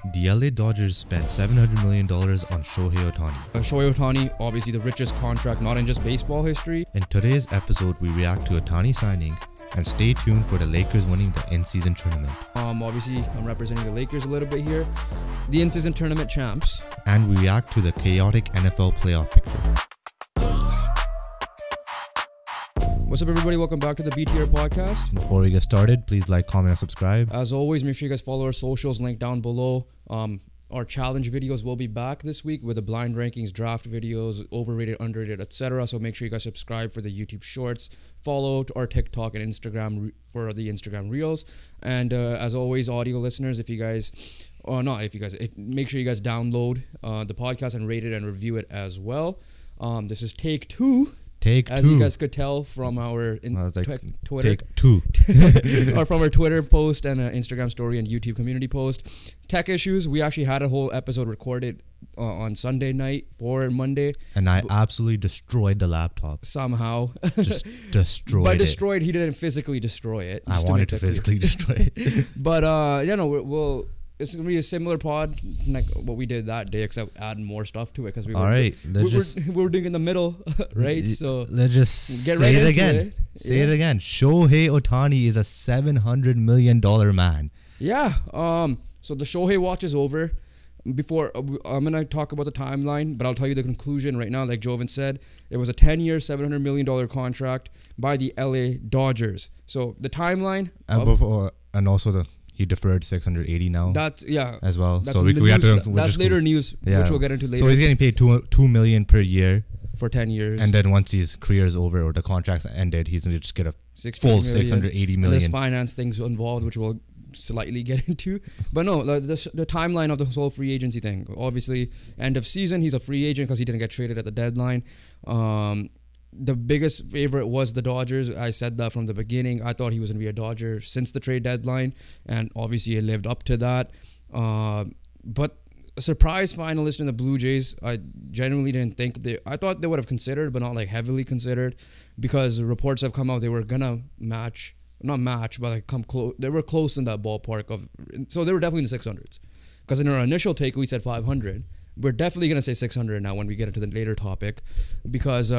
The LA Dodgers spent $700 million on Shohei Ohtani. Shohei Ohtani, obviously the richest contract, not in just baseball history. In today's episode, we react to Ohtani signing and stay tuned for the Lakers winning the in-season tournament. Obviously, I'm representing the Lakers a little bit here. The in-season tournament champs. And we react to the chaotic NFL playoff picture. What's up, everybody? Welcome back to the BTR podcast. Before we get started, please like, comment, and subscribe. As always, make sure you guys follow our socials, link down below. Our challenge videos will be back this week with the blind rankings, draft videos, overrated, underrated, etc. So make sure you guys subscribe for the YouTube Shorts. Follow our TikTok and Instagram for the Instagram Reels. And as always, audio listeners, make sure you guys download the podcast and rate it and review it as well. This is take two. As you guys could tell from our Twitter, take two, or from our Twitter post and Instagram story and YouTube community post. Tech issues. We actually had a whole episode recorded on Sunday night for Monday, and I absolutely destroyed the laptop somehow. Just destroyed. By it. destroyed, he didn't physically destroy it. I wanted to physically destroy it, but it's gonna be a similar pod like what we did that day, except add more stuff to it because we were doing in the middle, right? So let's just get right into it again. Say it again. Shohei Ohtani is a $700 million man. Yeah. So the Shohei watch is over. Before I'm gonna talk about the timeline, but I'll tell you the conclusion right now. Like Joven said, it was a 10-year, $700 million contract by the LA Dodgers. So the timeline, he deferred 680 now. That's as well. That's so we have to. That's later news, which we'll get into later. So he's getting paid $2 million per year for 10 years, and then once his career is over or the contract's ended, he's gonna just get a full $680 million. And there's finance things involved, which we'll slightly get into. But no, the timeline of the whole free agency thing. Obviously, end of season, he's a free agent because he didn't get traded at the deadline. The biggest favorite was the Dodgers. I said that from the beginning. I thought he was going to be a Dodger since the trade deadline, and obviously he lived up to that. But a surprise finalist in the Blue Jays, I genuinely didn't think I thought they would have considered, but not like heavily considered, because reports have come out they were gonna come close. They were close in that ballpark so they were definitely in the 600s. Because in our initial take we said 500. We're definitely going to say 600 now when we get into the later topic, because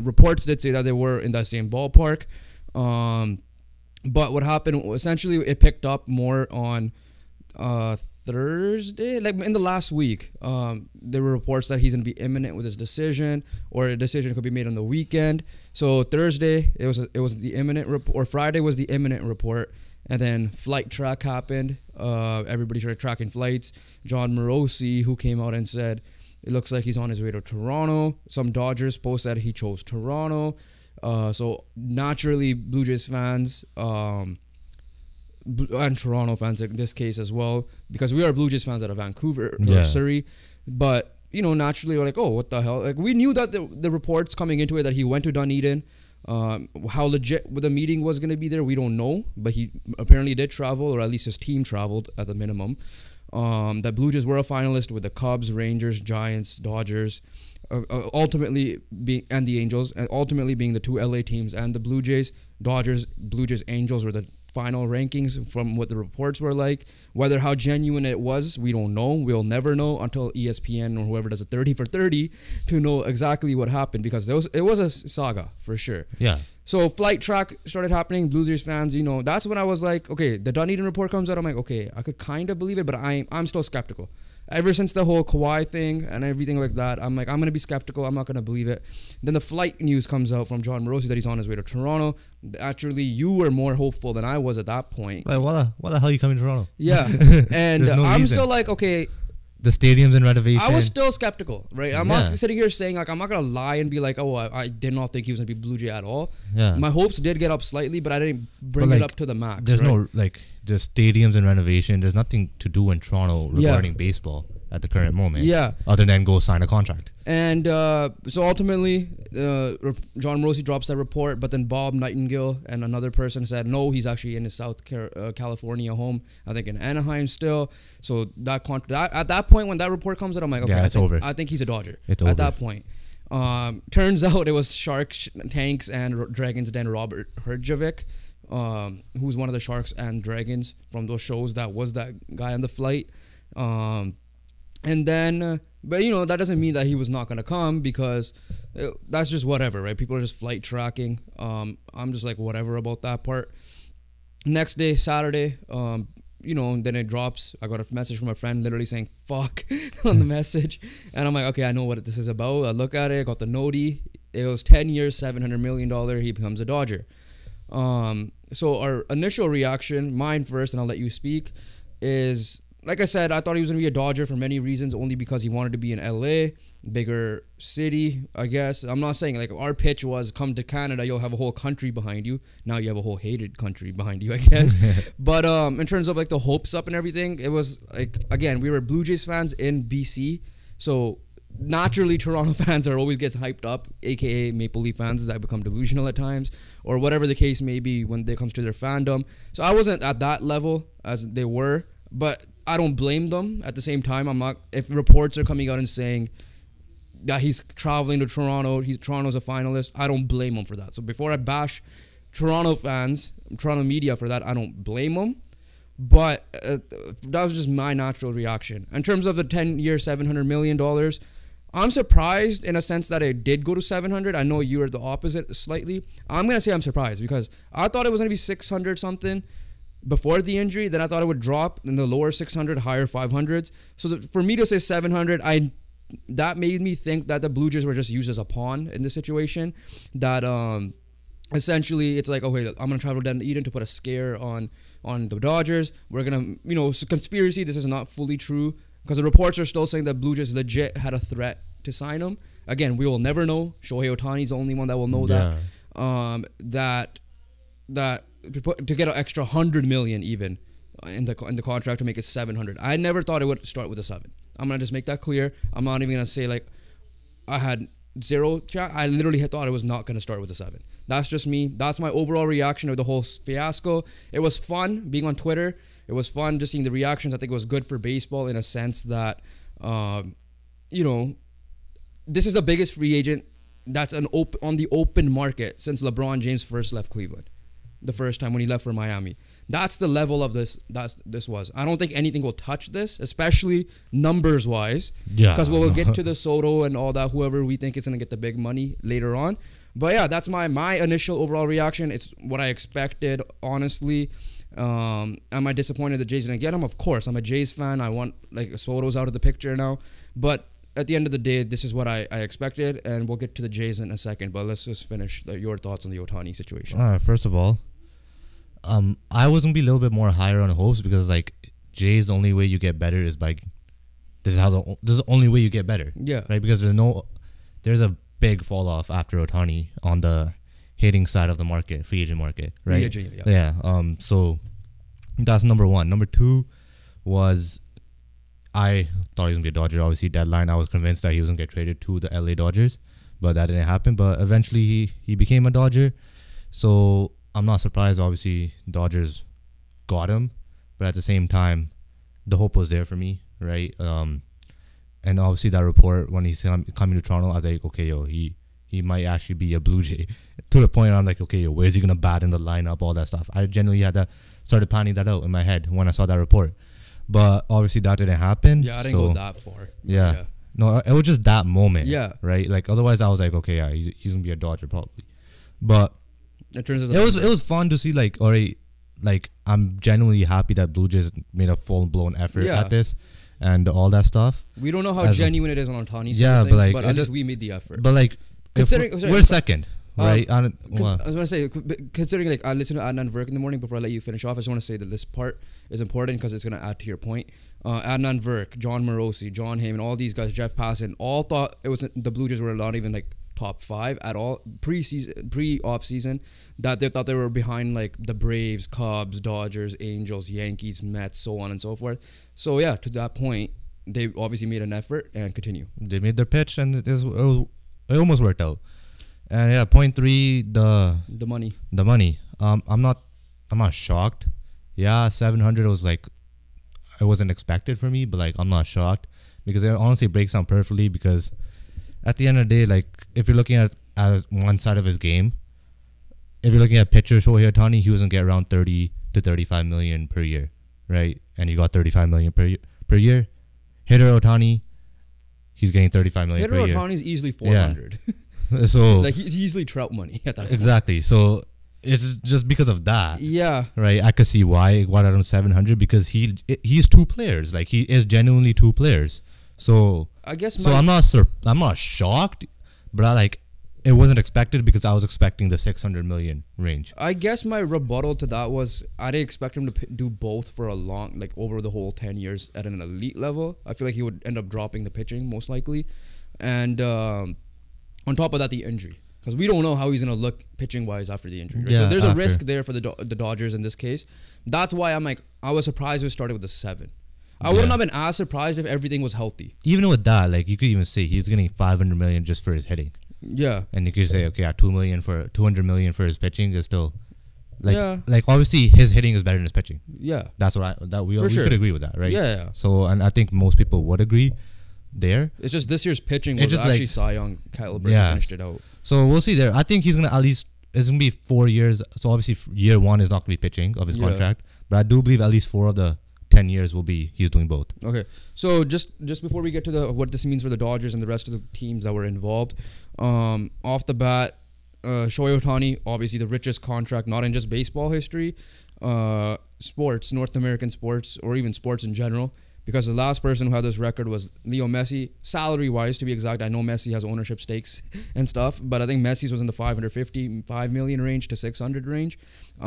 reports did say that they were in that same ballpark. But what happened, essentially, it picked up more on Thursday, like in the last week. There were reports that he's going to be imminent with his decision, or a decision could be made on the weekend. So Thursday, it was the imminent report, or Friday was the imminent report. And then flight track happened. Everybody started tracking flights. John Morosi, who came out and said it looks like he's on his way to Toronto. Some Dodgers post that he chose Toronto. So naturally, Blue Jays fans and Toronto fans in this case as well, because we are Blue Jays fans out of Vancouver or Surrey. But naturally we're like, oh, what the hell? Like, we knew that the reports coming into it that he went to Dunedin. How legit the meeting was going to be there, we don't know, but he apparently did travel, or at least his team traveled at the minimum. The Blue Jays were a finalist with the Cubs, Rangers, Giants, Dodgers, and the Angels, and ultimately being the two LA teams and the Blue Jays. Dodgers, Blue Jays, Angels were the final rankings from what the reports were like. Whether how genuine it was, we don't know. We'll never know until ESPN or whoever does a 30 for 30 to know exactly what happened, because it was a saga for sure. Yeah. So flight track started happening. Blue Jays fans, that's when I was like, okay, the Dunedin report comes out. I'm like, okay, I could kind of believe it, but I'm still skeptical. Ever since the whole Kawhi thing and everything like that, I'm like, I'm going to be skeptical. I'm not going to believe it. Then the flight news comes out from John Morosi that he's on his way to Toronto. Actually, you were more hopeful than I was at that point. Like, why the hell are you coming to Toronto? Yeah. And I'm still like, okay. The stadium's in renovation. I was still skeptical, right? I'm not sitting here saying, like, I'm not going to lie and be like, oh, I did not think he was going to be Blue Jay at all. Yeah. My hopes did get up slightly, but I didn't bring it up to the max. There's the stadium's in renovation. There's nothing to do in Toronto regarding baseball at the current moment. Yeah. Other than go sign a contract. And so ultimately, John Morosi drops that report, but then Bob Nightingale and another person said, no, he's actually in his South California home, I think in Anaheim still. So at that point, when that report comes out, I'm like, okay, it's over. I think he's a Dodger. It's over. At that point. Turns out it was Sharks, Tanks, and Dragons Den Robert Herjavec, who's one of the Sharks and Dragons from those shows that was that guy on the flight. And then, but you know, that doesn't mean that he was not gonna come, because that's just whatever, right? People are just flight tracking. I'm just like whatever about that part. Next day, Saturday, you know, then it drops. I got a message from a friend literally saying "fuck" on the message, and I'm like, okay, I know what this is about. I look at it, got the noti. It was 10 years, $700 million. He becomes a Dodger. So our initial reaction, mine first, and I'll let you speak, is, like I said, I thought he was going to be a Dodger for many reasons, only because he wanted to be in LA, bigger city, I guess. I'm not saying, like, our pitch was, come to Canada, you'll have a whole country behind you. Now you have a whole hated country behind you, I guess. But in terms of, like, the hopes up and everything, it was, like, again, we were Blue Jays fans in BC, so naturally Toronto fans are always gets hyped up, aka Maple Leaf fans that become delusional at times, or whatever the case may be when it comes to their fandom. So I wasn't at that level as they were, but I don't blame them. At the same time, I'm not, if reports are coming out and saying that he's traveling to Toronto, Toronto's a finalist, I don't blame him for that. So before I bash Toronto fans, Toronto media for that, I don't blame them. But that was just my natural reaction. In terms of the 10-year, $700 million, I'm surprised in a sense that it did go to 700. I know you are the opposite slightly. I'm going to say I'm surprised, because I thought it was going to be 600 something before the injury. Then I thought it would drop in the lower 600, higher 500s. So for me to say 700, that made me think that the Blue Jays were just used as a pawn in this situation. That essentially it's like, okay, I'm going to travel down to Eden to put a scare on the Dodgers. We're going to, you know, conspiracy. This is not fully true, because the reports are still saying that Blue Jays legit had a threat to sign him. Again, we will never know. Shohei Ohtani is the only one that will know that. That to get an extra $100 million even in the contract to make it 700. I never thought it would start with a 7. I'm gonna just make that clear. I'm not even gonna say like I had zero chat. I literally had thought it was not gonna start with a 7. That's just me. That's my overall reaction of the whole fiasco. It was fun being on Twitter. It was fun just seeing the reactions. I think it was good for baseball in a sense that, you know, this is the biggest free agent that's on the open market since LeBron James first left Cleveland. The first time when he left for Miami. That's the level of this was. I don't think anything will touch this, especially numbers wise. Yeah. Because we'll get to the Soto and all that, whoever we think is going to get the big money later on. But yeah, that's my initial overall reaction. It's what I expected, honestly. Am I disappointed the Jays didn't get him? Of course. I'm a Jays fan. I want, like, Soto's out of the picture now. But at the end of the day, this is what I expected, and we'll get to the Jays in a second. But let's just finish your thoughts on the Ohtani situation. First of all, I was gonna be a little bit more higher on hopes, because like Jay's, the only way you get better is by this is the only way you get better. Yeah. Right? Because there's a big fall off after Ohtani on the hitting side of the market, free agent market, right? Free agent, yeah. So that's number one. Number two was I thought he was gonna be a Dodger. Obviously, deadline, I was convinced that he was gonna get traded to the LA Dodgers, but that didn't happen. But eventually he became a Dodger. So I'm not surprised, obviously, Dodgers got him. But at the same time, the hope was there for me, right? And obviously that report, when he's coming to Toronto, I was like, okay, yo, he might actually be a Blue Jay. To the point I'm like, okay, yo, where's he going to bat in the lineup, all that stuff. I genuinely started planning that out in my head when I saw that report. But obviously that didn't happen. Yeah, I didn't go that far. Yeah. No, it was just that moment. Yeah. Right? Like, otherwise I was like, okay, yeah, he's going to be a Dodger probably. But it was fun to see, like, alright, like, I'm genuinely happy that Blue Jays made a full-blown effort at this and all that stuff. We don't know how genuine it is on Ohtani's side of things, but at least we made the effort. But like, we're second, right? I was gonna say, considering, like, I listened to Adnan Virk in the morning before I let you finish off. I just want to say that this part is important because it's gonna add to your point. Adnan Virk, John Morosi, John Heyman, all these guys, Jeff Passan, all thought it was the Blue Jays were not even like top 5 at all pre-off season, that they thought they were behind like the Braves, Cubs, Dodgers, Angels, Yankees, Mets, so on and so forth. So yeah, to that point, they obviously made an effort and continue. They made their pitch and it almost worked out. And yeah, point 3, the money. I'm not shocked. Yeah, 700 was like, it wasn't expected for me, but like I'm not shocked, because it honestly breaks down perfectly. Because at the end of the day, like, if you're looking at one side of his game, if you're looking at pitcher Shohei Ohtani, he was gonna get around 30 to 35 million per year, right? And he got 35 million per year. Hitter Ohtani, he's getting 35 million Hitter per year. Ohtani is easily 400. Yeah. So like he's easily Trout money at that point. Exactly. So it's just because of that. Yeah. Right. I could see why it got around 700 because he's two players. Like he is genuinely two players. So I guess. I'm not shocked, but it wasn't expected because I was expecting the 600 million range. I guess my rebuttal to that was I didn't expect him to do both for a long, over the whole 10 years at an elite level. I feel like he would end up dropping the pitching most likely. And on top of that, the injury. Because we don't know how he's going to look pitching-wise after the injury. Right? Yeah, so there's a risk there for the Dodgers in this case. That's why I was surprised we started with a 7. I wouldn't have been as surprised if everything was healthy. Even with that, you could even say he's getting 500 million just for his hitting. Yeah. And you could say, okay, at 200 million for his pitching is still obviously his hitting is better than his pitching. Yeah. That's what we could agree with that, right? Yeah. So, and I think most people would agree there. It's just this year's pitching was actually Cy Young caliber. Yeah. Finished it out. So we'll see there. I think he's going to it's going to be 4 years. So obviously year 1 is not going to be pitching of his contract. But I do believe at least 4 of the 10 years he's doing both. Okay. So just before we get to what this means for the Dodgers and the rest of the teams that were involved, off the bat, Shohei Ohtani, obviously the richest contract, not in just baseball history, sports, North American sports, or even sports in general, because the last person who had this record was Leo Messi, salary-wise, to be exact. I know Messi has ownership stakes and stuff, but I think Messi's was in the 555 million range to 600 range,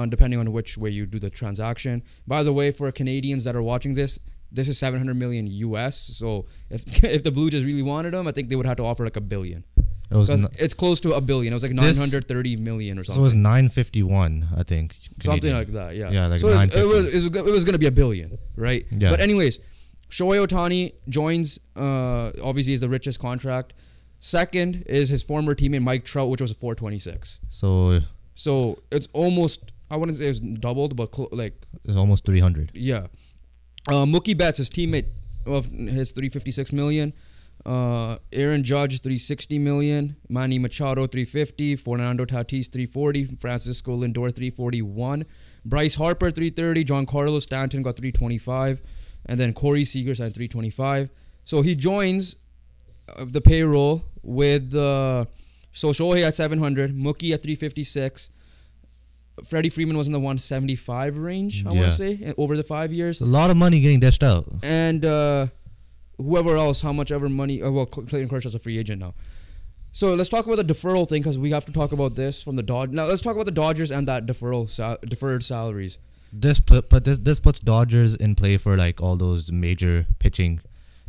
depending on which way you do the transaction. By the way, for Canadians that are watching this is 700 million US. So if the Blue Jays really wanted him, I think they would have to offer $1 billion. It's close to $1 billion. It was 930 million or something. So it was 951, I think. Something Canadian. like that, yeah. Yeah, so it was going to be $1 billion, right? Yeah. But anyways, Shohei Ohtani joins, obviously is the richest contract. Second is his former teammate Mike Trout, which was 426. So it's almost, I wouldn't say it's doubled, but it's almost 300. Yeah. Mookie Betts, his teammate, of his 356 million. Aaron Judge 360 million. Manny Machado 350. Fernando Tatis 340. Francisco Lindor 341. Bryce Harper 330. Giancarlo Stanton got 325. And then Corey Seager signed 325. So he joins the payroll with so Shohei at 700, Mookie at 356. Freddie Freeman was in the 175 range, I want to say, over the 5 years. It's a lot of money getting dished out. And whoever else, how much ever money. Clayton Kershaw's a free agent now. So let's talk about the deferral thing because we have to talk about this from the Dodgers. Now let's talk about the Dodgers and that deferred salaries. This puts Dodgers in play for all those major pitching,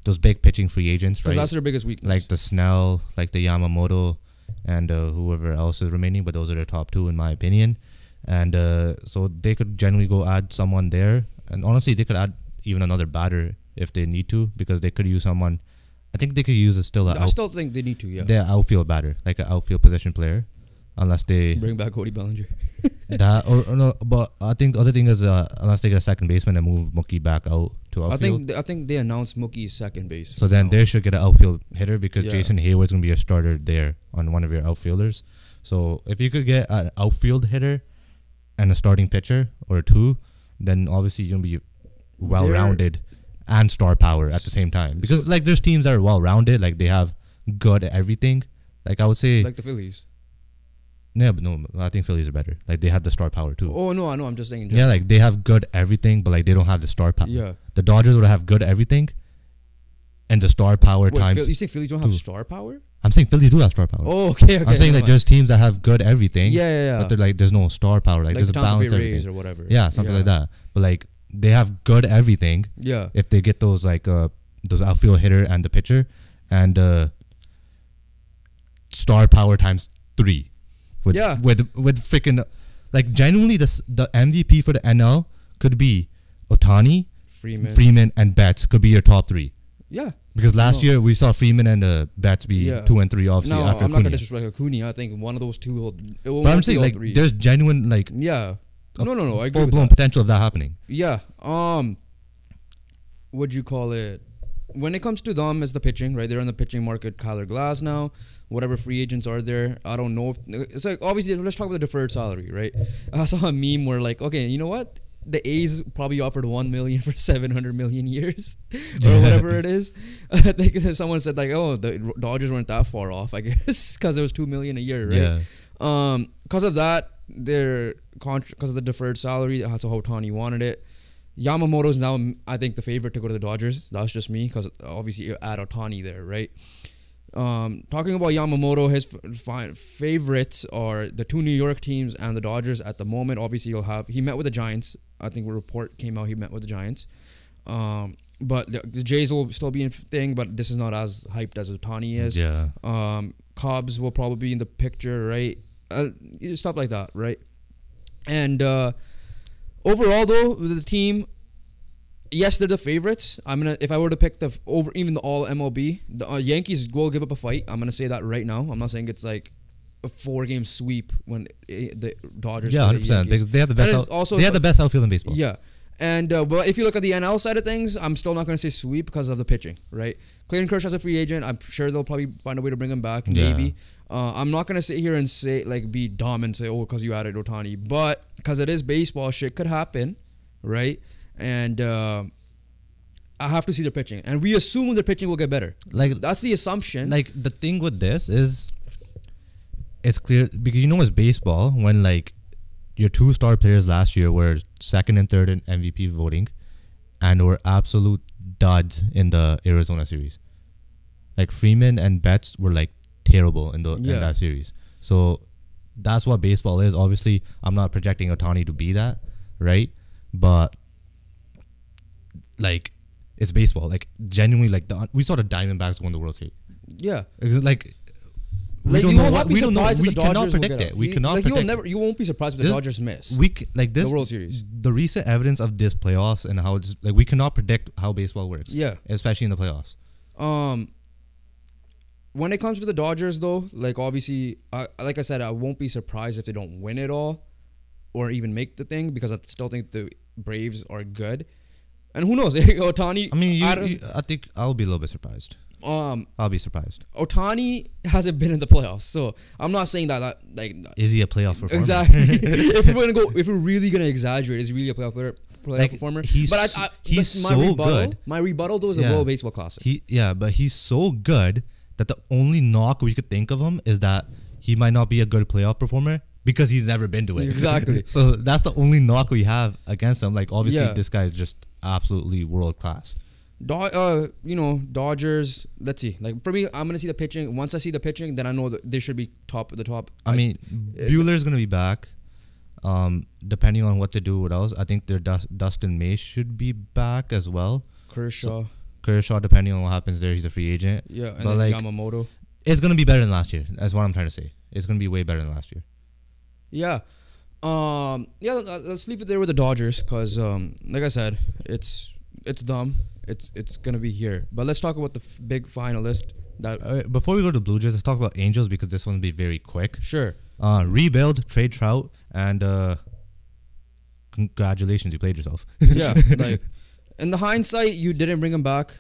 those big pitching free agents, right? Because that's their biggest weakness. Like the Snell, like the Yamamoto, and whoever else is remaining. But those are their top 2 in my opinion. And so they could generally go add someone there. And honestly, they could add even another batter if they need to because they could use someone. I think they could use I still think they need to, yeah. Their outfield batter, like an outfield position player. Unless they bring back Cody Bellinger. But I think the other thing is unless they get a second baseman and move Mookie back out to outfield. I think they announced Mookie's second base. So then they should get an outfield hitter because Jason Hayward's gonna be a starter there on one of your outfielders. So if you could get an outfield hitter and a starting pitcher or 2, then obviously you're gonna be well-rounded and star power at the same time. Because there's teams that are well-rounded, they have good at everything. I would say like the Phillies. Yeah, but no, I think Phillies are better. They have the star power too. Oh no, I know. I'm just saying. Yeah, they have good everything, but they don't have the star power. Yeah. The Dodgers would have good everything, and the star power times. You say Phillies don't have star power? I'm saying Phillies do have star power. Oh, okay. I'm saying there's teams that have good everything. Yeah. But they're there's no star power. There's a balance everything or whatever. Yeah, something like that. But they have good everything. Yeah. If they get those those outfield hitter and the pitcher, and star power times 3. With freaking genuinely the MVP for the NL could be Ohtani, Freeman and Betts could be your top 3. Yeah. Because last year we saw Freeman and Betts be 2 and 3 obviously after I'm Acuna. not gonna disrespect Acuna. I think one of those two will. But I'm saying there's genuine yeah. No. I agree. Full blown potential of that happening. Yeah. What'd you call it? When it comes to them as the pitching, right? They're in the pitching market. Kyler Glass now. Whatever free agents are there, I don't know if it's obviously let's talk about the deferred salary, right? I saw a meme where okay, you know what? the A's probably offered $1 million for 700 million years or whatever it is. I think someone said like, oh, the Dodgers weren't that far off, I guess, because it was $2 million a year, right? Yeah. Because of that, because of the deferred salary, that's how Ohtani wanted it. Yamamoto is now, I think, the favorite to go to the Dodgers. That's just me, because obviously you add Ohtani there, right? Talking about Yamamoto, his favorites are the two New York teams and the Dodgers at the moment. Obviously, he met with the Giants. I think a report came out he met with the Giants. But the Jays will still be a thing, but this is not as hyped as Ohtani is. Yeah. Cubs will probably be in the picture, right? Stuff like that, right? And overall, though, with the team, yes, they're the favorites. If I were to pick over even the all MLB, the Yankees will give up a fight. I'm gonna say that right now. I'm not saying it's like a 4-game sweep when the Dodgers. Yeah, 100%. They have the best. They have the best outfield in baseball. Yeah, and but if you look at the NL side of things, I'm still not gonna say sweep because of the pitching, right? Clayton Kershaw's a free agent. I'm sure they'll probably find a way to bring him back. Maybe. I'm not gonna sit here and say like be dumb and say because you added Ohtani, but because it is baseball, shit could happen, right? And I have to see their pitching, and we assume their pitching will get better. Like that's the assumption. Like the thing with this is, it's clear because it's baseball when like your 2 star players last year were 2nd and 3rd in MVP voting, and were absolute duds in the Arizona series. Like Freeman and Betts were like terrible in that series. So that's what baseball is. Obviously, I'm not projecting Ohtani to be that, right? But like it's baseball. Like genuinely, like we saw the Diamondbacks win the World Series. Yeah, it's like we don't know. We cannot predict it. We cannot predict. You won't be surprised if the Dodgers miss. The World Series. The recent evidence of this playoffs and how it's like we cannot predict how baseball works. Yeah, especially in the playoffs. When it comes to the Dodgers, though, like obviously, like I said, I won't be surprised if they don't win it all, or even make the thing, because I still think the Braves are good. And who knows? Ohtani. I mean, I think I'll be a little bit surprised. I'll be surprised. Ohtani hasn't been in the playoffs, so I'm not saying that like. Is he a playoff performer? Exactly. if we're really gonna exaggerate, is he really a playoff performer? He's so good. My rebuttal though is a World Baseball Classic. But he's so good that the only knock we could think of him is that he might not be a good playoff performer, because he's never been to it. Exactly. So that's the only knock we have against him. Like obviously this guy is just absolutely world class. Dodgers, let's see. Like for me, I'm gonna see the pitching. Once I see the pitching, then I know that they should be top of the top. I mean, Buehler's gonna be back. Depending on what they do with else, I think their Dustin May should be back as well. Kershaw, depending on what happens there, he's a free agent. Yeah, and then Yamamoto. It's gonna be better than last year. That's what I'm trying to say. It's gonna be way better than last year. Yeah. Let's leave it there with the Dodgers, because like I said, it's dumb. It's gonna be here. But let's talk about the big finalist. Before we go to Blue Jays, let's talk about Angels, because this one will be very quick. Sure. Rebuild, trade Trout, and congratulations, you played yourself. Yeah. Like in the hindsight, you didn't bring him back.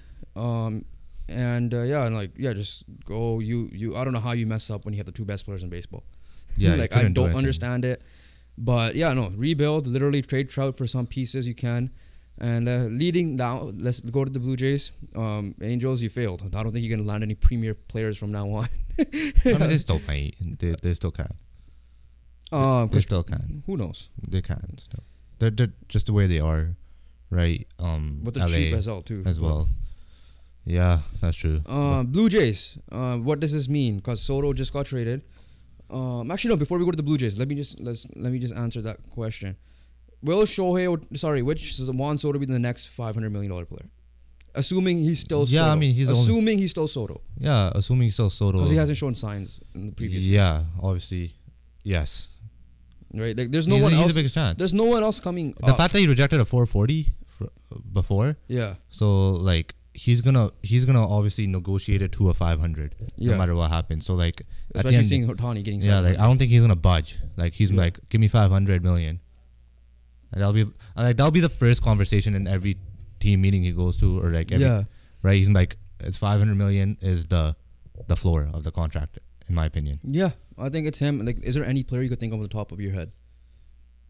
Just go. You. I don't know how you mess up when you have the 2 best players in baseball. Yeah, like I don't understand it. But rebuild. Literally trade Trout for some pieces you can. And leading now, let's go to the Blue Jays. Angels, you failed. I don't think you're gonna land any premier players from now on. I mean, they still can. They still can. They still can. Who knows? They can still. They're just the way they are, right? But they're cheap as well too. As well. Yeah, that's true. Blue Jays. What does this mean? Because Soto just got traded. Actually, no. Before we go to the Blue Jays, let me just answer that question. Will Juan Soto be the next $500 million player? Assuming he's still Soto. Yeah, I mean, assuming he's still Soto. Yeah, assuming he's still Soto. Because he hasn't shown signs in the previous years. Yeah, obviously. Yes. Right? Like, there's no one else. He's the biggest chance. There's no one else coming The fact that he rejected a 440 before. Yeah. So, like, he's gonna obviously negotiate it to a 500 no matter what happens. So, like, especially seeing Ohtani getting 700. Yeah, like, I don't think he's gonna budge. Like, he's like, give me 500 million. And that'll be the first conversation in every team meeting he goes to, or like right. He's like, it's 500 million is the floor of the contract, in my opinion. Yeah, I think it's him. Like, is there any player you could think of on the top of your head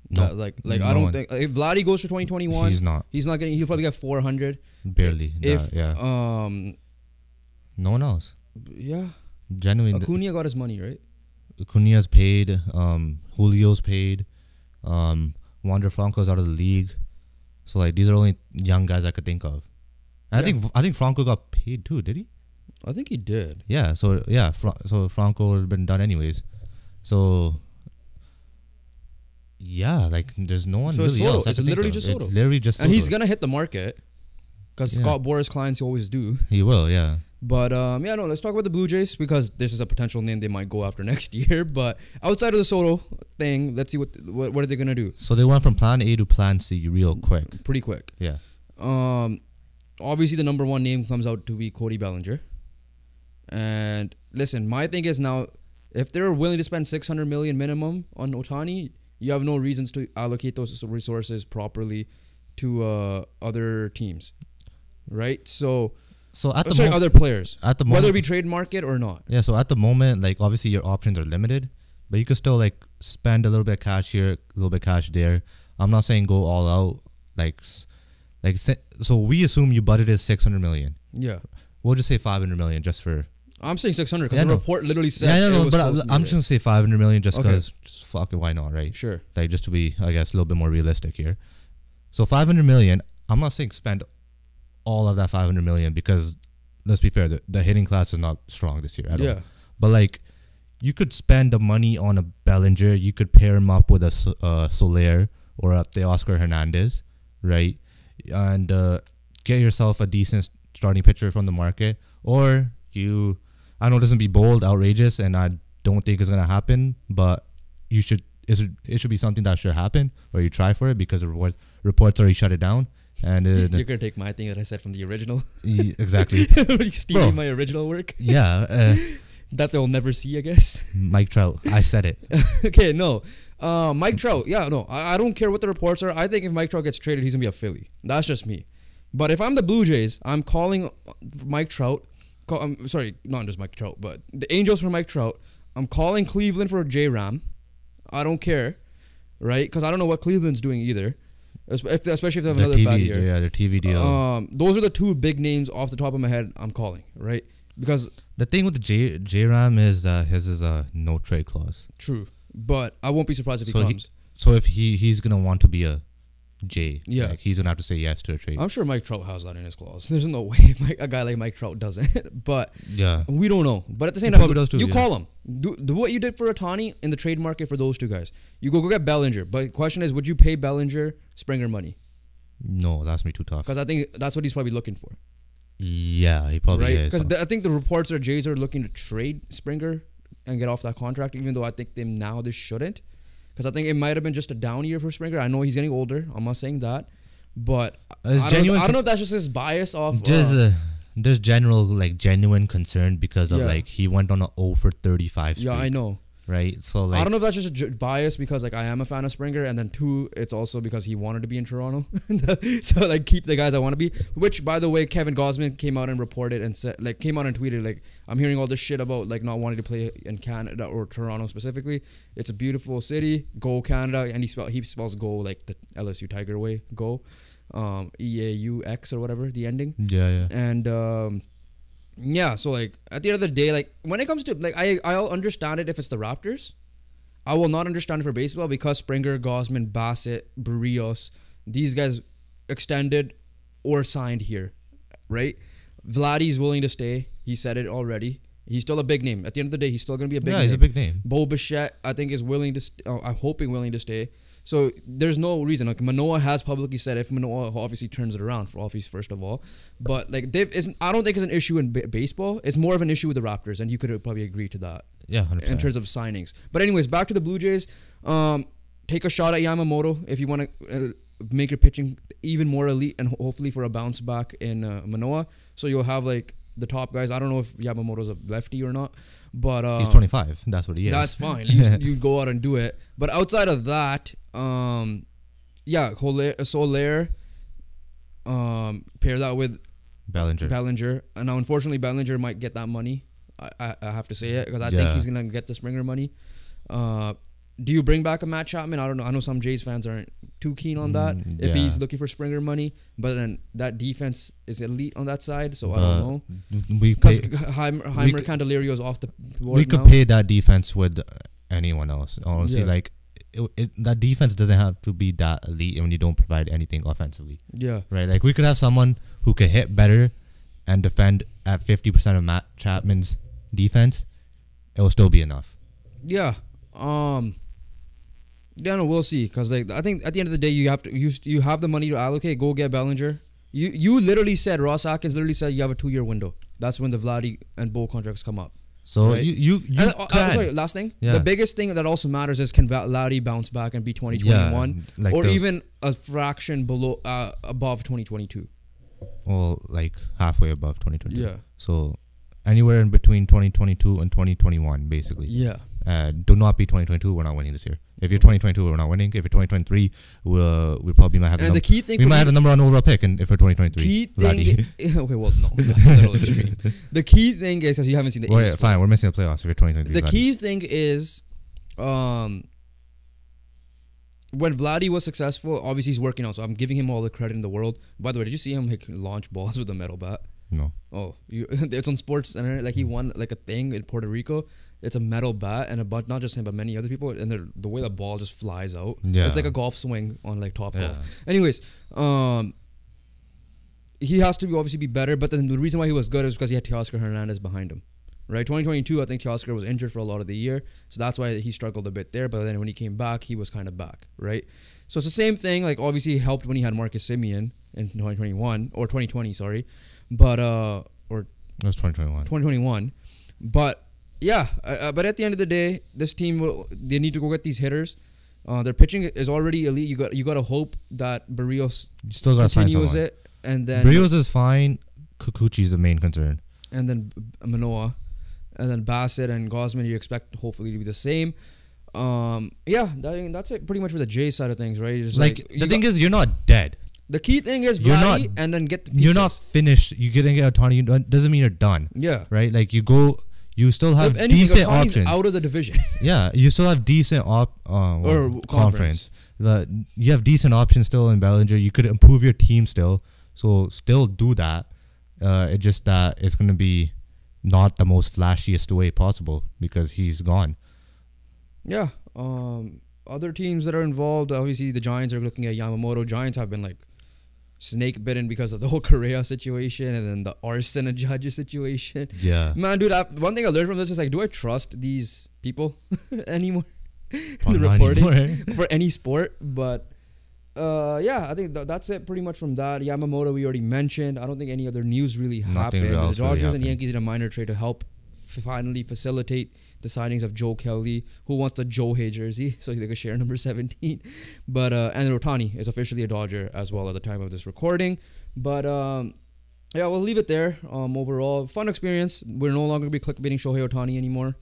No, I don't think if Vladdy goes to 2021, he's not. He's not getting. He'll probably get 400. Barely. If no one else. Yeah. Genuinely. Acuna got his money, right? Acuna's paid. Julio's paid. Wander Franco's out of the league. So like these are only young guys I could think of. And I think Franco got paid too. Did he? I think he did. Yeah. So so Franco has been done anyways. So. Yeah, like there's no one so really else. It's literally just Soto. It's literally just Soto. And he's gonna hit the market because Scott Boras clients always do. He will, yeah. But let's talk about the Blue Jays because this is a potential name they might go after next year. But outside of the Soto thing, let's see what are they gonna do. So they went from Plan A to Plan C real quick. Pretty quick. Yeah. Obviously the number one name comes out to be Cody Bellinger. And listen, my thing is now, if they're willing to spend $600 million minimum on Ohtani, you have no reasons to allocate those resources properly to other teams, right? So at the other players, at the moment, whether it be trade market or not. Yeah. So at the moment, like obviously your options are limited, but you could still like spend a little bit of cash here, a little bit of cash there. I'm not saying go all out, so we assume you budgeted $600 million. Yeah. We'll just say $500 million just for. I'm saying 600 because the report literally said. Yeah, no, but I'm just gonna say $500 million just because, fuck it, why not, right? Sure. Like just to be, I guess, a little bit more realistic here. So $500 million. I'm not saying spend all of that $500 million because let's be fair, the hitting class is not strong this year at all. But like, you could spend the money on a Bellinger. You could pair him up with a Soler or a Teoscar Hernandez, right? And get yourself a decent starting pitcher from the market, or you. I know it doesn't be bold, outrageous, and I don't think it's gonna happen. But you should. It should be something that should happen, or you try for it because the reports already shut it down. And you're gonna take my thing that I said from the original. Exactly. Stealing my original work. Yeah. That they'll never see, I guess. Mike Trout. I said it. Okay, no. Mike Trout. Yeah, no. I don't care what the reports are. I think if Mike Trout gets traded, he's gonna be a Philly. That's just me. But if I'm the Blue Jays, I'm calling Mike Trout. Sorry, not just Mike Trout, but the Angels for Mike Trout. I'm calling Cleveland for J-Ram. I don't care, right? Because I don't know what Cleveland's doing either, especially if they have another bad year. Yeah, their TV deal. Those are the two big names off the top of my head I'm calling, right? Because the thing with the J-Ram is his is a no trade clause. True, but I won't be surprised if he comes. So if he's gonna want to be a J, yeah, like he's gonna have to say yes to a trade. I'm sure Mike Trout has that in his clause. There's no way a guy like Mike Trout doesn't. But yeah, we don't know. But at the same time, you call him. Do what you did for Ohtani in the trade market for those two guys. You go get Bellinger. But the question is, would you pay Bellinger Springer money? No, that's me too tough. Because I think that's what he's probably looking for. Yeah, he probably is. Because I think the reports are Jays are looking to trade Springer and get off that contract, even though I think they shouldn't. Because I think it might have been just a down year for Springer. I know he's getting older. I'm not saying that. But I don't know if that's just his bias off. There's genuine concern because of he went on a 0 for 35 streak. Yeah, I know. Right? So I don't know if that's just a bias because I am a fan of Springer, and then 2, it's also because he wanted to be in Toronto. So keep the guys I want to be. Which, by the way, Kevin Gausman came out and reported and said came out and tweeted I'm hearing all this shit about not wanting to play in Canada or Toronto specifically. It's a beautiful city. Go Canada, and he spells go like the LSU Tiger way. Go, EAUX or whatever the ending. Yeah. And yeah, so at the end of the day, when it comes to I'll understand it if it's the Raptors. I will not understand it for baseball because Springer, Gausman, Bassett, Barrios, these guys extended or signed here, right? Vladdy's willing to stay. He said it already. He's still a big name. At the end of the day, he's still going to be a big name. Yeah, he's a big name. Bo Bichette, I think, is willing to I'm hoping willing to stay. So there's no reason. Manoah has publicly said if Manoah obviously turns it around for Office first of all, but I don't think it's an issue in baseball. It's more of an issue with the Raptors, and you could probably agree to that. Yeah, 100%. In terms of signings. But anyways, back to the Blue Jays. Take a shot at Yamamoto if you want to make your pitching even more elite, and hopefully for a bounce back in Manoah. So you'll have the top guys. I don't know if Yamamoto's a lefty or not, but he's 25. That's what he is. That's fine. You go out and do it. But outside of that, Soler, pair that with Bellinger. And now, unfortunately, Bellinger might get that money. I have to say it because I think he's gonna get the Springer money. do you bring back a Matt Chapman? I don't know. I know some Jays fans aren't too keen on that if he's looking for Springer money. But then that defense is elite on that side, so I don't know. Because Heimer Candelario is off the board. We could pay that defense with anyone else. Honestly, like that defense doesn't have to be that elite when you don't provide anything offensively. Yeah. Right. Like we could have someone who could hit better and defend at 50% of Matt Chapman's defense. It will still be enough. Yeah. Yeah, no, we'll see. Cause like I think at the end of the day, you have to you have the money to allocate. Go get Bellinger. You literally said Ross Atkins literally said you have a 2-year window. That's when the Vladdy and Bo contracts come up. So right? Sorry, last thing. Yeah. The biggest thing that also matters is can Vladdy bounce back and be 2021 like or even a fraction below above 2022. Well, like halfway above 2022. Yeah. So anywhere in between 2022 and 2021, basically. Yeah. Do not be 2022. We're not winning this year. If you're 2022, we're not winning. If you're 2023, we probably might have. And the key thing we might have the number one overall pick, and if we're 2023, key thing. Okay, well, no, that's a little extreme. The key thing is because you haven't seen the. Well, fine, we're missing the playoffs. If you're 2023, the key thing is, when Vladdy was successful, obviously he's working out. So I'm giving him all the credit in the world. By the way, did you see him like launch balls with a metal bat? No. Oh, it's on Sports Center. Like he won like a thing in Puerto Rico. It's a metal bat and not just him but many other people, and the way the ball just flies out. Yeah. It's like a golf swing on like Top Golf. Anyways, he has to obviously be better. But then the reason why he was good is because he had Teoscar Hernandez behind him. Right, 2022. I think Teoscar was injured for a lot of the year, so that's why he struggled a bit there. But then when he came back, he was kind of back. Right, so it's the same thing. Like obviously he helped when he had Marcus Semien in 2021 or 2020. Sorry, but or that was 2021. 2021, but. Yeah, but at the end of the day, this team they need to go get these hitters. Their pitching is already elite. You got to hope that Barrios still continues it, and then Barrios is fine. Kikuchi's the main concern, and then Manoah, and then Bassett and Gosman. You expect hopefully to be the same. Yeah, that's it pretty much for the J side of things, right? Just like the thing is, you're not dead. The key thing is Vladdy and then get the pieces. You're not finished. You getting Ohtani doesn't mean you're done. Yeah, right. Like you go. You still have decent options out of the division. Yeah, you still have decent or conference. You have decent options still in Bellinger. You could improve your team still, so still do that. It's just that it's going to be not the most flashiest way possible because he's gone. Yeah. Other teams that are involved, obviously the Giants are looking at Yamamoto. Giants have been like snake bitten because of the whole Correa situation and then the arson and Judges situation. Yeah, man, dude. One thing I learned from this is like, do I trust these people anymore? The reporting anymore. For any sport, but yeah, I think that's it pretty much from that. Yamamoto we already mentioned. I don't think any other news really happened. The Dodgers and Yankees did a minor trade to help finally facilitate the signings of Joe Kelly, who wants the Shohei jersey, so they could share number 17. But and Ohtani is officially a Dodger as well at the time of this recording. But yeah, we'll leave it there. Overall, fun experience. We're no longer going to be clickbaiting Shohei Ohtani anymore.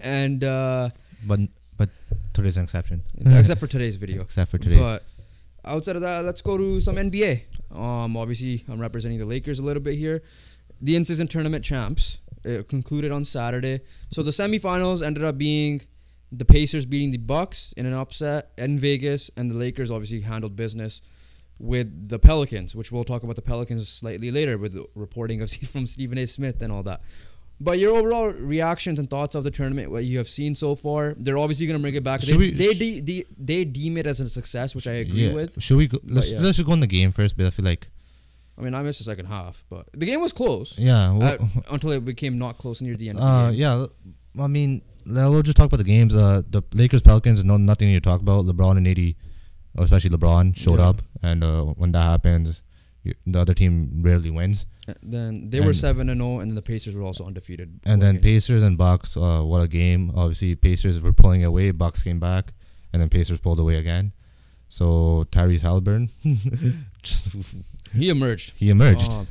And but today's an exception. Except for today's video. Except for today. But outside of that, let's go to some NBA. Obviously, I'm representing the Lakers a little bit here. The in-season tournament champs. It concluded on Saturday. So the semifinals ended up being the Pacers beating the Bucks in an upset in Vegas, and the Lakers obviously handled business with the Pelicans, which we'll talk about the Pelicans slightly later with the reporting of from Stephen A. Smith and all that. But your overall reactions and thoughts of the tournament, what you have seen so far, they're obviously going to bring it back. They deem it as a success, which I agree with. Should we go? Let's just go in the game first, but I feel like. I mean, I missed the second half, but the game was close. Yeah. Until it became not close near the end of the game. Yeah. I mean, we'll just talk about the games. The Lakers-Pelicans, nothing to talk about. LeBron and AD, especially LeBron, showed up. And when that happens, the other team rarely wins. Then they were 7-0, and then the Pacers were also undefeated. And then Pacers and Bucks, what a game. Obviously, Pacers were pulling away. Bucks came back, and then Pacers pulled away again. So Tyrese Halliburton, he emerged.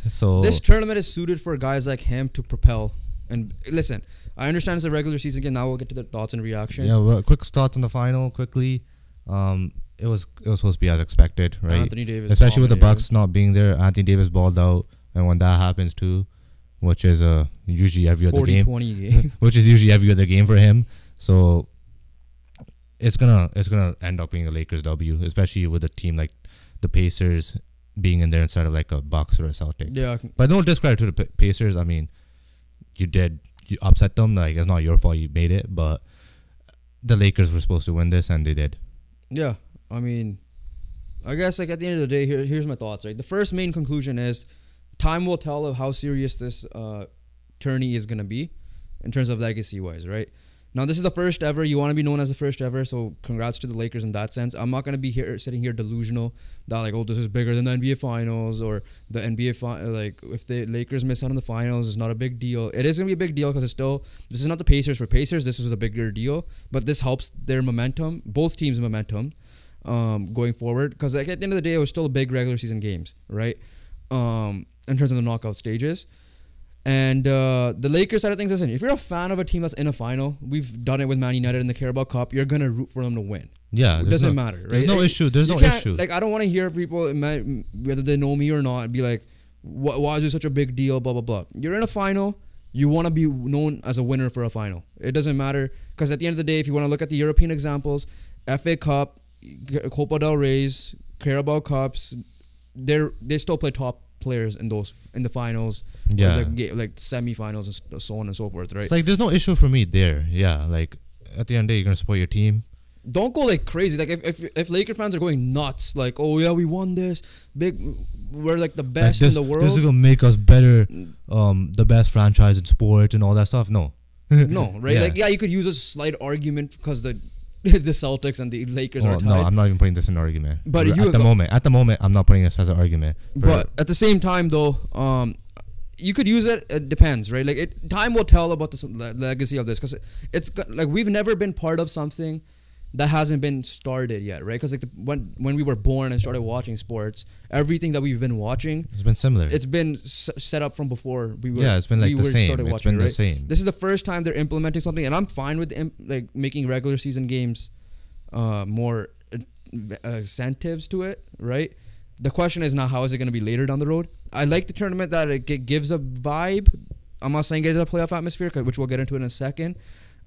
So this tournament is suited for guys like him to propel. And listen, I understand it's a regular season game. Now we'll get to the thoughts and reaction. Yeah, well, quick thoughts on the final quickly. It was supposed to be as expected, right? Anthony Davis, especially with the Bucks not being there. Anthony Davis balled out, and when that happens too, which is usually every other game, 40-20 game, which is usually every other game for him. So it's gonna end up being a Lakers W, especially with a team like the Pacers being in there instead of like a Bucks or a Celtic. Yeah. But no discredit to the Pacers. I mean, you upset them. Like, it's not your fault you made it, but the Lakers were supposed to win this and they did. Yeah. I mean, I guess like at the end of the day, here's my thoughts, right? The first main conclusion is time will tell of how serious this tourney is gonna be in terms of legacy wise, right? Now, this is the first ever. You want to be known as the first ever, so congrats to the Lakers in that sense. I'm not going to be sitting here delusional that, like, oh, this is bigger than the NBA Finals or the NBA like, if the Lakers miss out on the Finals, it's not a big deal. It is going to be a big deal because this is not the Pacers. For Pacers, this was a bigger deal, but this helps their momentum, both teams' momentum, going forward. Because, like, at the end of the day, it was still a big regular season games, right? In terms of the knockout stages. And the Lakers side of things, listen, if you're a fan of a team that's in a final, we've done it with Man United in the Carabao Cup, you're going to root for them to win. Yeah. It doesn't matter, right? There's no issue. There's no issue. Like, I don't want to hear people, whether they know me or not, be like, why is it such a big deal, blah, blah, blah. You're in a final. You want to be known as a winner for a final. It doesn't matter. Because at the end of the day, if you want to look at the European examples, FA Cup, Copa del Rey's, Carabao Cups, they still play top players in the finals, like semifinals and so on and so forth, right? It's like there's no issue for me there. Yeah, like at the end of the day, you're gonna support your team. Don't go like crazy. Like if Laker fans are going nuts, like, oh yeah, we won this big, we're like the best in the world. This is gonna make us better, the best franchise in sports and all that stuff. No, no, right? Like, yeah, you could use a slight argument because the Celtics and the Lakers are tied. No, I'm not even putting this in an argument. But at the moment, I'm not putting this as an argument. But at the same time, though, you could use it. It depends, right? Like, time will tell about the legacy of this, because it's like we've never been part of something that hasn't been started yet, right? Because like when we were born and started watching sports, everything that we've been watching, it's been similar. It's been set up from before we were. Yeah, it's been like the same. It's been the same. This is the first time they're implementing something, and I'm fine with like making regular season games more incentives to it, right? The question is now, how is it going to be later down the road? I like the tournament that it gives a vibe. I'm not saying it's a playoff atmosphere, which we'll get into in a second,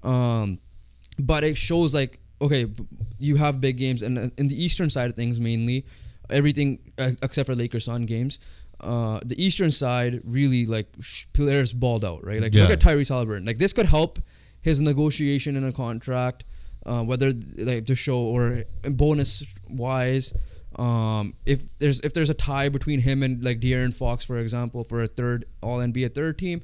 but it shows like, okay, you have big games, and in the Eastern side of things, mainly everything except for Lakers Sun games. The Eastern side really like players balled out, right? Like, look at Tyrese Halliburton. Like, this could help his negotiation in a contract, whether like to show or bonus wise. If there's a tie between him and like De'Aaron Fox, for example, for a third All-NBA third team,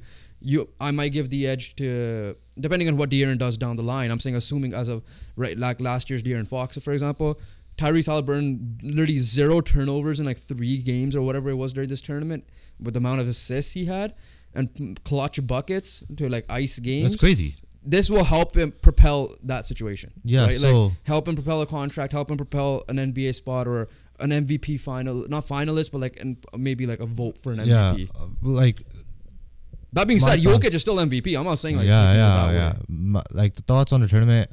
I might give the edge to, depending on what De'Aaron does down the line. I'm saying assuming as of right, like last year's De'Aaron Fox, for example, Tyrese Halliburton literally 0 turnovers in like 3 games or whatever it was during this tournament, with the amount of assists he had and clutch buckets to like ice games. That's crazy. This will help him propel that situation. Yeah, right? so like, help him propel a contract, help him propel an NBA spot or an MVP not finalist, but like maybe like a vote for an MVP. Yeah, like. That being said, Jokic is still MVP. I'm not saying like like the thoughts on the tournament,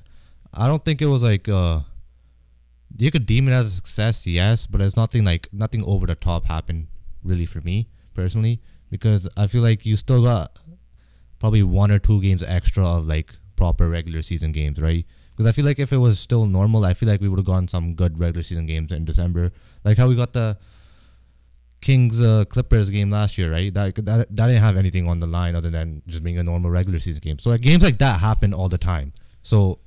I don't think it was like you could deem it as a success, yes, but it's nothing over the top happened really for me personally, because I feel like you still got probably 1 or 2 games extra of like proper regular season games, right? Because I feel like if it was still normal, I feel like we would have gotten some good regular season games in December, like how we got the Kings Clippers game last year, right? That didn't have anything on the line other than just being a normal regular season game. So like games like that happen all the time. So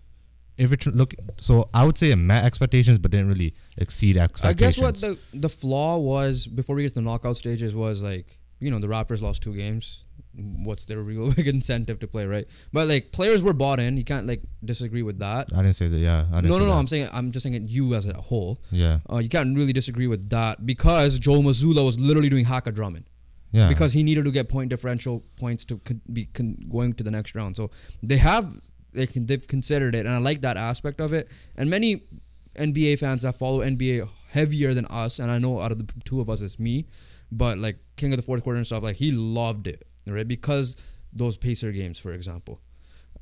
so I would say it met expectations, but didn't really exceed expectations. I guess what the flaw was before we get to the knockout stages was like, you know, the Raptors lost 2 games. What's their real big incentive to play, right? But like players were bought in. You can't like disagree with that. I didn't say that. Yeah, No. I'm just saying you as a whole. Yeah. You can't really disagree with that because Joe Mazzulla was literally doing haka drumming. Yeah. Because he needed to get point differential points to be going to the next round. So they've considered it, and I like that aspect of it. And many NBA fans that follow NBA heavier than us, and I know out of the 2 of us it's me, but like King of the Fourth Quarter and stuff, like he loved it. Right, because those Pacer games, for example,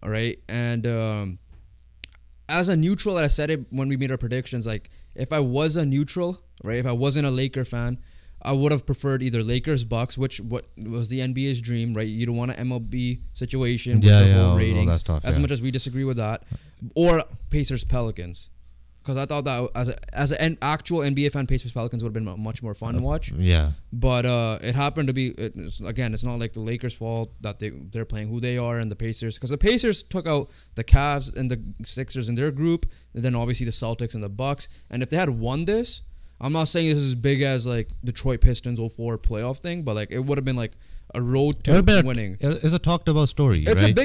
all right, and as a neutral, I said it when we made our predictions. Like, if I was a neutral, right, if I wasn't a Laker fan, I would have preferred either Lakers Bucks, what was the NBA's dream, right? You don't want an MLB situation with the whole ratings, all that stuff, as much as we disagree with that. or Pacers Pelicans. Because I thought that as an actual NBA fan, Pacers Pelicans would have been much more fun to watch. Yeah. But it happened to be, it's not like the Lakers' fault that they're playing who they are and the Pacers. Because the Pacers took out the Cavs and the Sixers in their group. And then obviously the Celtics and the Bucks. And if they had won this, I'm not saying this is as big as like Detroit Pistons 04 playoff thing. But like it would have been like a road to winning. It's a talked about story, it's right?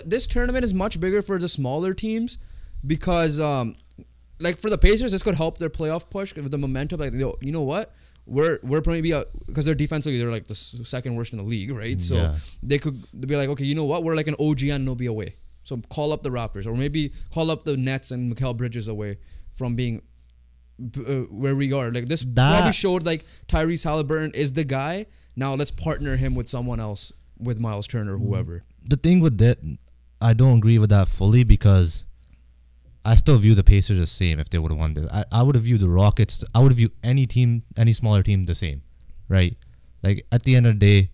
This tournament is much bigger for the smaller teams. Because... like for the Pacers, this could help their playoff push with the momentum. Like, you know what? We're probably because they're defensively, they're like the second worst in the league, right? So they could be like, okay, you know what? We're like an OG and Nobi away. So call up the Raptors, or maybe call up the Nets and Mikal Bridges away from being where we are. Like this probably showed like Tyrese Halliburton is the guy. Now let's partner him with someone else, with Miles Turner, whoever. The thing with that, I don't agree with that fully because I still view the Pacers the same if they would have won this. I would have viewed the Rockets, I would have viewed any team, any smaller team the same, right? Like, at the end of the day,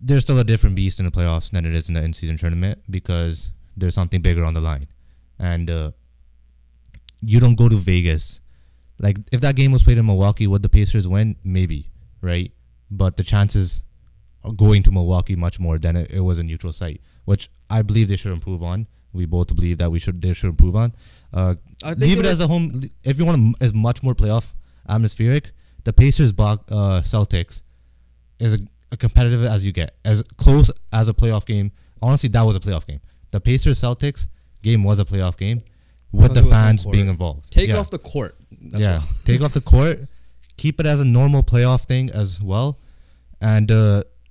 there's still a different beast in the playoffs than it is in the in-season tournament because there's something bigger on the line. And you don't go to Vegas. Like, if that game was played in Milwaukee, would the Pacers win? Maybe, right? But the chances of going to Milwaukee much more than it was a neutral site, which I believe they should improve on. We both believe that they should improve on. Leave it as a home. If you want as much more playoff atmospheric, the Pacers Celtics is a competitive as you get, as close as a playoff game. Honestly, that was a playoff game. The Pacers Celtics game was a playoff game with the fans being involved. Take off the court. Take off the court. Keep it as a normal playoff thing as well, and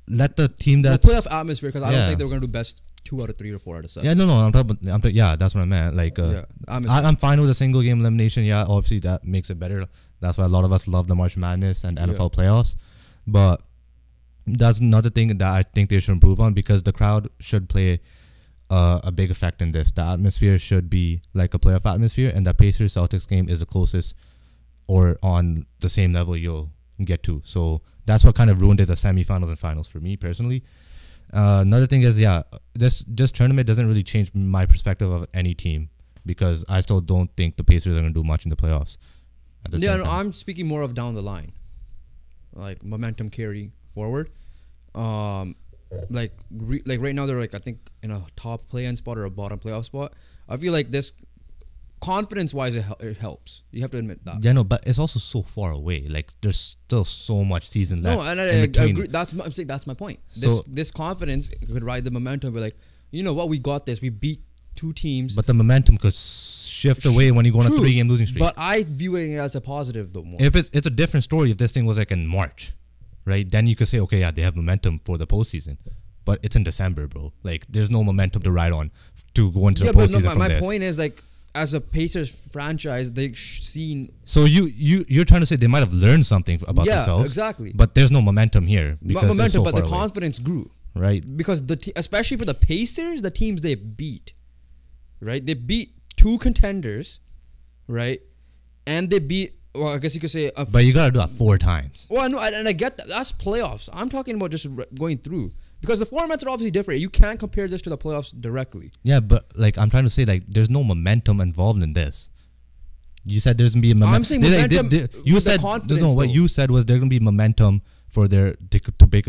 let the team that playoff atmosphere. Because I don't think they were going to do best 2 out of 3 or 4 out of 7. Yeah, no, I'm talking. Yeah, that's what I meant. Like, I'm fine with a single game elimination. Yeah, obviously that makes it better. That's why a lot of us love the March Madness and NFL playoffs. But that's another thing that I think they should improve on because the crowd should play a big effect in this. The atmosphere should be like a playoff atmosphere, and the Pacers Celtics game is the closest or on the same level you'll get to. So that's what kind of ruined it, the semifinals and finals for me personally. Another thing is, this tournament doesn't really change my perspective of any team because I still don't think the Pacers are going to do much in the playoffs. I'm speaking more of down the line, like momentum carry forward. Like right now they're like I think in a top play-in spot or a bottom playoff spot. I feel like this confidence-wise it helps. You have to admit that. Yeah, no, but it's also so far away. Like there's still so much season left. No, and I agree. I'm saying that's my point. This confidence could ride the momentum. Be like, you know what, we got this. We beat 2 teams. But the momentum could shift away when you go on a 3-game losing streak. But I view it as a positive though. More. If it's a different story if this thing was like in March, right? Then you could say, okay, yeah, they have momentum for the postseason. But it's in December, bro. Like there's no momentum to ride on to go into the postseason from this. My point is like, as a Pacers franchise, they've seen. So you're trying to say they might have learned something about themselves, exactly. But there's no momentum here because but the confidence grew, right? Because especially for the Pacers, the teams they beat, right? They beat 2 contenders, right? And they beat. Well, I guess you could say. But you gotta do that 4 times. Well, no, and I get that. That's playoffs. I'm talking about just going through. Because the formats are obviously different. You can't compare this to the playoffs directly. Yeah, but like I'm trying to say, like there's no momentum involved in this. You said there's gonna be a momentum. I'm saying momentum. You said what you said was there's gonna be momentum for to make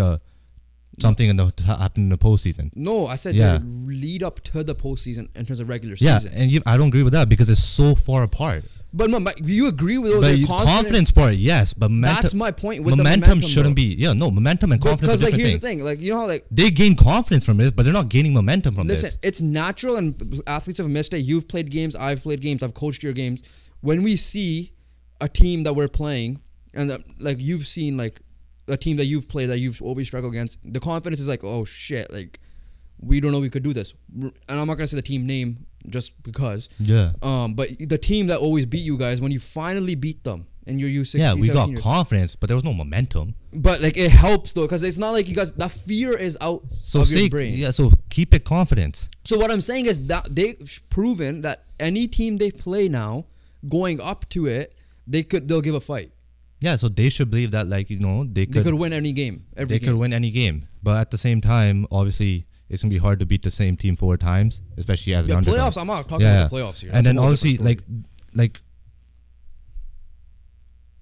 something happen in the postseason. No, I said they lead up to the postseason in terms of regular season. Yeah, and I don't agree with that because it's so far apart. But you agree with the confidence part, yes, but that's my point. With momentum shouldn't be. Yeah, no, momentum and confidence. Because here's the thing, like you know how like they gain confidence from this, but they're not gaining momentum from this. Listen, it's natural, and athletes have missed it. You've played games, I've played games, I've coached your games. When we see a team that we're playing, and like you've seen like a team that you've played that you've always struggled against, the confidence is like, oh shit, like we don't know we could do this. And I'm not gonna say the team name just because. Yeah. But the team that always beat you guys, when you finally beat them and you're U16. Yeah, we got confidence, but there was no momentum. But like it helps though, because it's not like you guys, that fear is out of your brain. Yeah, so keep it confidence. So what I'm saying is that they've proven that any team they play now, going up to it, they'll give a fight. Yeah, so they should believe that, like, you know, they could win any game. They could win any game. But at the same time, obviously, it's gonna be hard to beat the same team 4 times, especially as an underdog. Playoffs. I'm not talking about the playoffs here. And then obviously like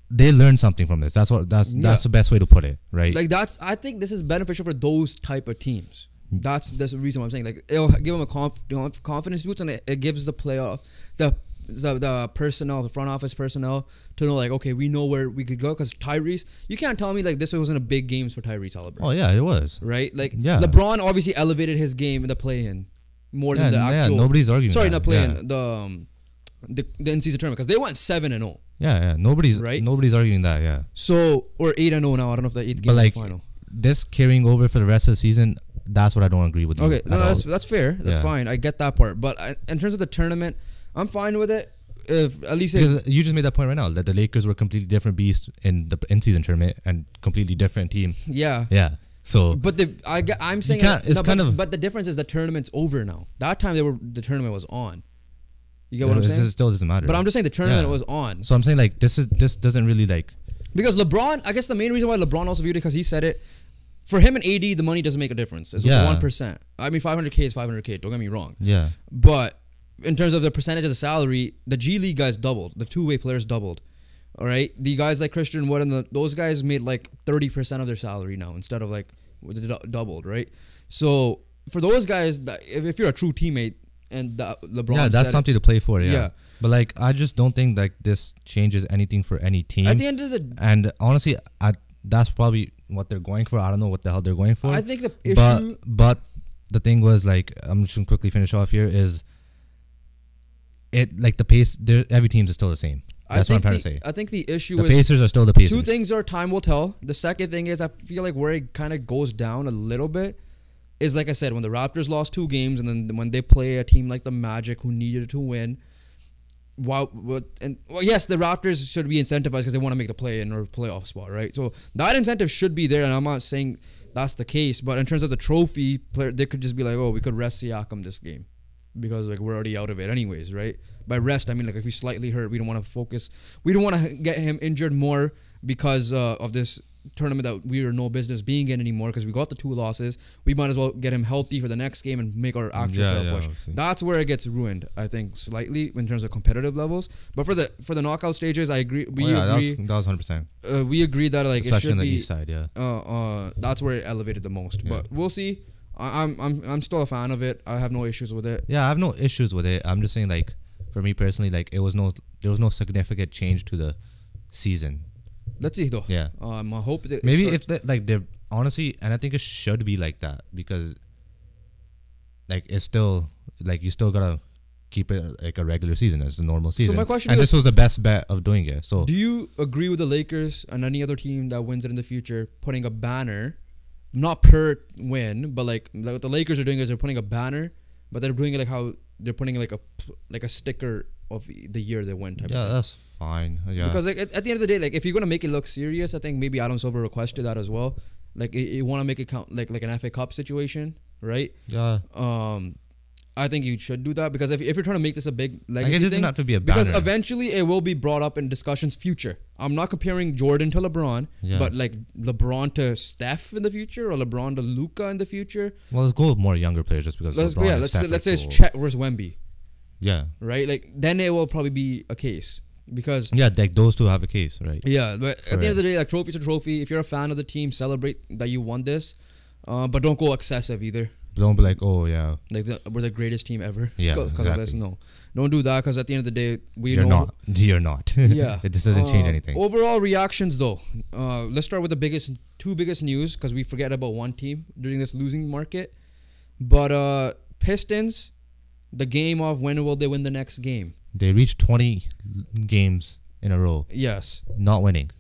they learned something from this. That's the best way to put it, right? Like I think this is beneficial for those type of teams. That's the reason why I'm saying, like, it'll give them a confidence boost, and it gives the playoff the personnel, the front office personnel, to know, like, okay, we know where we could go. Because Tyrese, you can't tell me like this wasn't a big games for Tyrese Halliburton. Oh yeah, it was, right? Like, LeBron obviously elevated his game in the play-in more than the actual. Yeah, nobody's arguing. Sorry, not play-in, the in-season tournament, because they went 7-0. Yeah, nobody's arguing that. Yeah. So, or 8-0 now. I don't know if the 8th game is the final. This carrying over for the rest of the season, that's what I don't agree with. Okay, no, that's fair. That's fine. I get that part. But in terms of the tournament, I'm fine with it. If at least because you just made that point right now, that the Lakers were completely different beast in the in-season tournament and completely different team. Yeah. Yeah. So, but I'm saying but the difference is the tournament's over now. That time the tournament was on. You get what I'm saying? It still doesn't matter. But I'm just saying the tournament was on. So I'm saying, like, this doesn't really, like, because LeBron, I guess the main reason why LeBron also viewed it, because he said it, for him and AD, the money doesn't make a difference. It's 1%. I mean, 500K is 500K. Don't get me wrong. Yeah. But in terms of the percentage of the salary, the G League guys doubled. The two-way players doubled. All right? The guys like Christian Wood and those guys made like 30% of their salary now instead of like doubled, right? So for those guys, if you're a true teammate, and LeBron, that's something to play for. Yeah. But like, I just don't think like this changes anything for any team. At the end of the, and honestly, that's probably what they're going for. I don't know what the hell they're going for. I think the issue, but the thing was, like, I'm just gonna quickly finish off here, is it like the pace? Every team is still the same. That's what I'm trying to say. I think the issue is the Pacers are still the Pacers. Two things are time will tell. The second thing is, I feel like where it kind of goes down a little bit is, like I said, when the Raptors lost 2 games, and then when they play a team like the Magic who needed to win. Yes, the Raptors should be incentivized because they want to make the play-in or playoff spot, right? So that incentive should be there, and I'm not saying that's the case. But in terms of the trophy, they could just be like, oh, we could rest Siakam this game because like we're already out of it anyways, right? By rest, I mean like if he's slightly hurt, we don't want to focus. We don't want to get him injured more because of this tournament that we are no business being in anymore, because we got the 2 losses. We might as well get him healthy for the next game and make our actual push. Obviously. That's where it gets ruined, I think, slightly in terms of competitive levels. But for the knockout stages, I agree. We agree. That was 100%. We agree that like especially it should on the be east side, that's where it elevated the most. Yeah. But we'll see. I'm still a fan of it. I have no issues with it. Yeah, I have no issues with it. I'm just saying, like, for me personally, like, there was no significant change to the season. Let's see though. Yeah. I hope that maybe if they're honestly, and I think it should be like that, because like it's still like you still gotta keep it like a regular season as a normal season. So my question is, this was the best bet of doing it. So do you agree with the Lakers and any other team that wins it in the future putting a banner, not per win, but like what the Lakers are doing is they're putting a banner, but they're doing it like how they're putting like a sticker of the year they win type of thing. That's fine. Yeah, because like at the end of the day, like if you're gonna make it look serious, I think maybe Adam Silver requested that as well. Like you want to make it count like an FA Cup situation, right? Yeah. I think you should do that, because if you're trying to make this a big legacy thing, it doesn't have to be a banner, because eventually it will be brought up in discussions future. I'm not comparing Jordan to LeBron, but like LeBron to Steph in the future, or LeBron to Luka in the future. Well, let's go with more younger players, just because. Let's say it's Chet versus Wemby. Yeah. Right? Like, then it will probably be a case. Because... yeah, like, those two have a case, right? Yeah, but at the end of the day, like, trophy's a trophy. If you're a fan of the team, celebrate that you won this. But don't go excessive either. Don't be like, oh, yeah. Like, we're the greatest team ever. Yeah, because exactly. of this. No. Don't do that, because at the end of the day, You're not. Yeah. It just doesn't change anything. Overall reactions, though. Let's start with the two biggest news, because we forget about one team during this losing market. But Pistons... the game of when will they win the next game? They reached 20 games in a row. Yes. Not winning.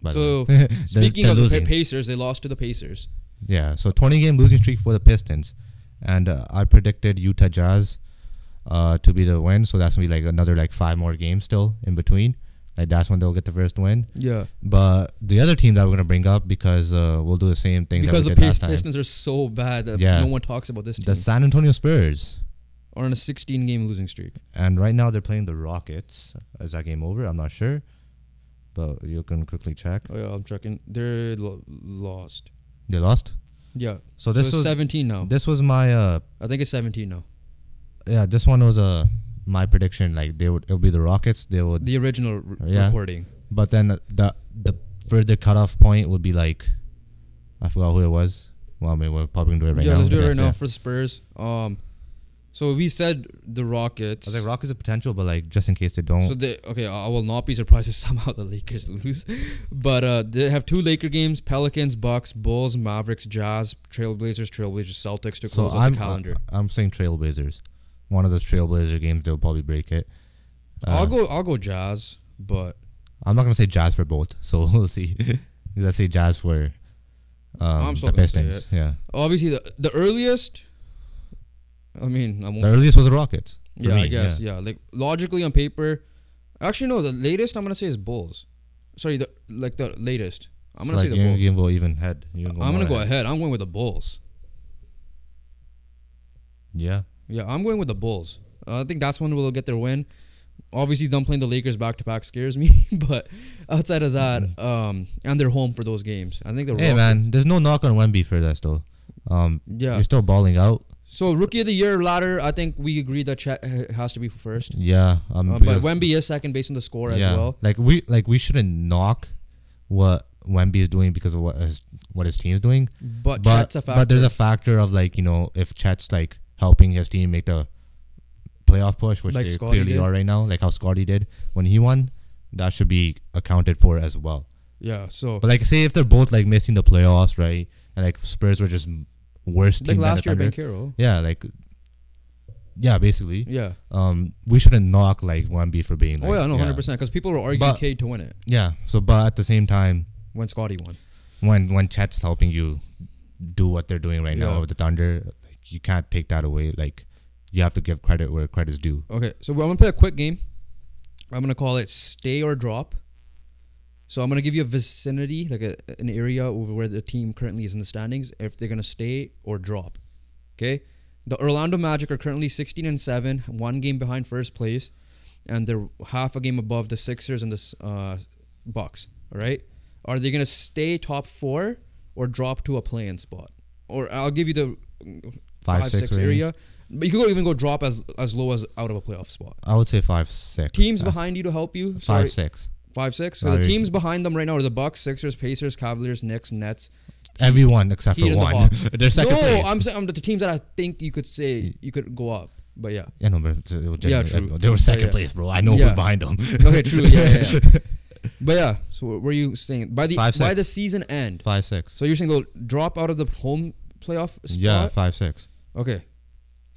So, speaking of the Pacers, they lost to the Pacers. Yeah, so 20-game losing streak for the Pistons. And I predicted Utah Jazz to be the win. So that's going to be like another like 5 more games still in between. Like that's when they'll get the first win. Yeah. But the other team that we're going to bring up, because we'll do the same thing because that we did last time. Because the Pistons are so bad that no one talks about this team. The San Antonio Spurs are on a 16-game losing streak. And right now they're playing the Rockets. Is that game over? I'm not sure. But you can quickly check. Oh, yeah, I'm checking. They're lost. They lost? Yeah. So this it's was 17 now. This was my I think it's 17 now. Yeah, this one was my prediction. Like it would be the Rockets. They would the original recording. But then the further cutoff point would be like, I forgot who it was. Well, I mean, we're probably gonna do it right now. Yeah, let's do it right now for the Spurs. So we said the Rockets. I was like, Rockets are potential, but like just in case they don't. So I will not be surprised if somehow the Lakers lose. But they have 2 Laker games: Pelicans, Bucks, Bulls, Mavericks, Jazz, Trailblazers, Celtics to close out the calendar. I'm saying Trailblazers. One of those Trailblazer games, they'll probably break it. I'll go Jazz, but I'm not gonna say Jazz for both. So we'll see. Because I say Jazz for I'm still the Pistons. Yeah. Obviously, the earliest. I mean, the earliest was the Rockets. Yeah, I guess. Yeah, like logically on paper. Actually, no. The latest I'm gonna say is Bulls. Sorry, the latest. I'm gonna say the Bulls. You can go even ahead. I'm gonna go ahead. I'm going with the Bulls. Yeah. Yeah, I'm going with the Bulls. I think that's when we'll get their win. Obviously, them playing the Lakers back-to-back scares me, but outside of that, and they're home for those games. I think they're. Hey man, there's no knock on Wemby for this though. Yeah, you're still balling out. So Rookie of the Year ladder, I think we agreed that Chet has to be first. Yeah, but Wemby is second based on the score as well. Like we shouldn't knock what Wemby is doing because of what his team's doing. But Chet's a factor. But there's a factor of like, you know, if Chet's like helping his team make the playoff push, which like they Scotty clearly are right now, like how Scotty did when he won, that should be accounted for as well. Yeah. So, but like, say if they're both like missing the playoffs, right, and like Spurs were just worse team like last year, Ben Carroll. Yeah, like. Yeah, basically. Yeah. We shouldn't knock like Wemby for being. Like, 100%. Because people were arguing Cade to win it. Yeah. So, but at the same time, when Scotty won, when Chet's helping you do what they're doing right now with the Thunder, like you can't take that away. Like you have to give credit where credit's due. Okay, so I'm gonna play a quick game. I'm gonna call it stay or drop. So I'm gonna give you a vicinity, like an area over where the team currently is in the standings, if they're gonna stay or drop. Okay. The Orlando Magic are currently 16-7, 1 game behind first place, and they're half a game above the Sixers and the Bucks. All right, are they gonna stay top 4 or drop to a play-in spot? Or I'll give you the 5-6 area, but you could even go drop as low as out of a playoff spot. I would say 5-6. Teams behind you to help you. 5-6. 5-6. So the teams behind them right now are the Bucks, Sixers, Pacers, Cavaliers, Knicks, Nets. Everyone except for one. They're second place. I'm saying the teams that I think you could say you could go up. But yeah. Yeah, no, but true. They were second place, bro. I know who's behind them. Okay, true. Yeah. But yeah, so what were you saying? By the season end. 5-6. So you're saying they'll drop out of the home playoff spot? Yeah, 5-6. Okay.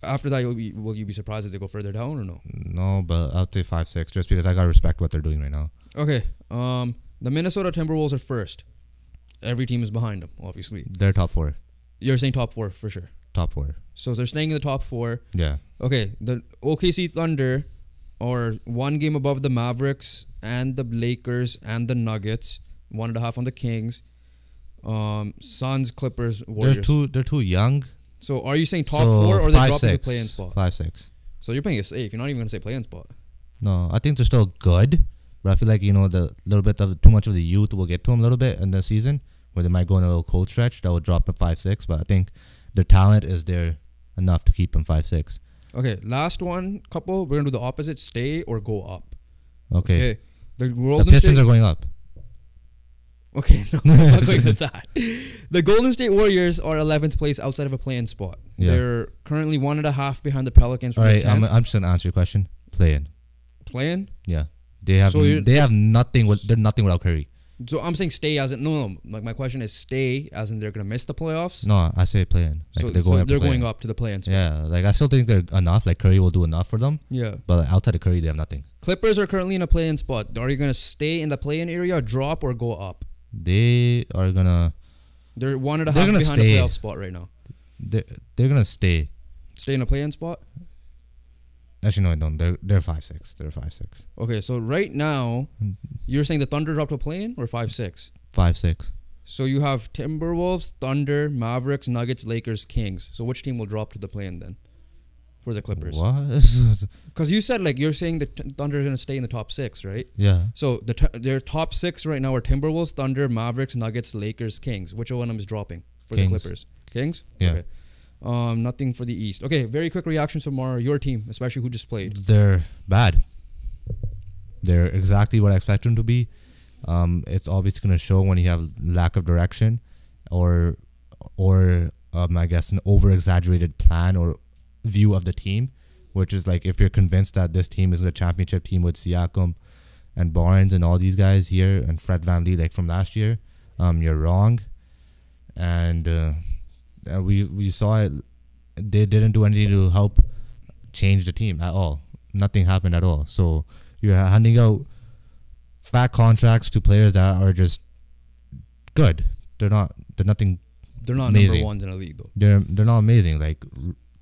After that, will you be surprised if they go further down or no? No, but I'll say 5-6 just because I gotta respect what they're doing right now. Okay. The Minnesota Timberwolves are first. Every team is behind them, obviously. They're top 4. You're saying top 4 for sure. Top 4. So they're staying in the top 4. Yeah. Okay. The OKC Thunder are 1 game above the Mavericks and the Lakers and the Nuggets. 1.5 on the Kings. Suns, Clippers, Warriors. They're too young. So are you saying top 4 or they're dropping the play-in spot? 5-6. So you're playing it safe. You're not even gonna say play-in spot. No, I think they're still good. But I feel like, you know, the little bit of too much of the youth will get to them a little bit in the season where they might go in a little cold stretch that will drop to 5-6. But I think their talent is there enough to keep them 5-6. Okay, last one, couple. We're gonna do the opposite: stay or go up. Okay. The Pistons are going up. Okay, no, I'm not going with that. The Golden State Warriors are 11th place outside of a play-in spot. Yeah. They're currently 1.5 behind the Pelicans. All right, I'm just gonna answer your question. Play-in. Play-in? Yeah. They have nothing. They're nothing without Curry. So I'm saying stay as in no. Like my question is stay as in they're gonna miss the playoffs. No, I say play-in. Like they're going up to the play-in spot. Yeah, like I still think they're enough. Like Curry will do enough for them. Yeah. But outside of Curry, they have nothing. Clippers are currently in a play-in spot. Are you gonna stay in the play-in area, drop, or go up? They are gonna. They're 1.5 behind the playoff spot right now. They're gonna stay. Stay in a play-in spot. Actually, no, I don't. They're 5-6. They're 5-6. Okay, so right now, you're saying the Thunder dropped to a play-in or 5-6? 5-6. So you have Timberwolves, Thunder, Mavericks, Nuggets, Lakers, Kings. So which team will drop to the play-in then for the Clippers? What? Because you said like you're saying the Thunder is going to stay in the top 6, right? Yeah. So their top 6 right now are Timberwolves, Thunder, Mavericks, Nuggets, Lakers, Kings. Which one of them is dropping for the Clippers? Kings? Yeah. Okay. Nothing for the East. Okay, very quick reactions from your team, especially who just played. They're bad. They're exactly what I expect them to be. It's obviously going to show when you have lack of direction or I guess an over-exaggerated plan or view of the team, which is like if you're convinced that this team is a championship team with Siakam and Barnes and all these guys here and Fred VanVleet like from last year, you're wrong. And we saw it. They didn't do anything to help change the team at all. Nothing happened at all. So you're handing out fat contracts to players that are just good. They're not amazing. Number ones in the league though. They're not amazing. Like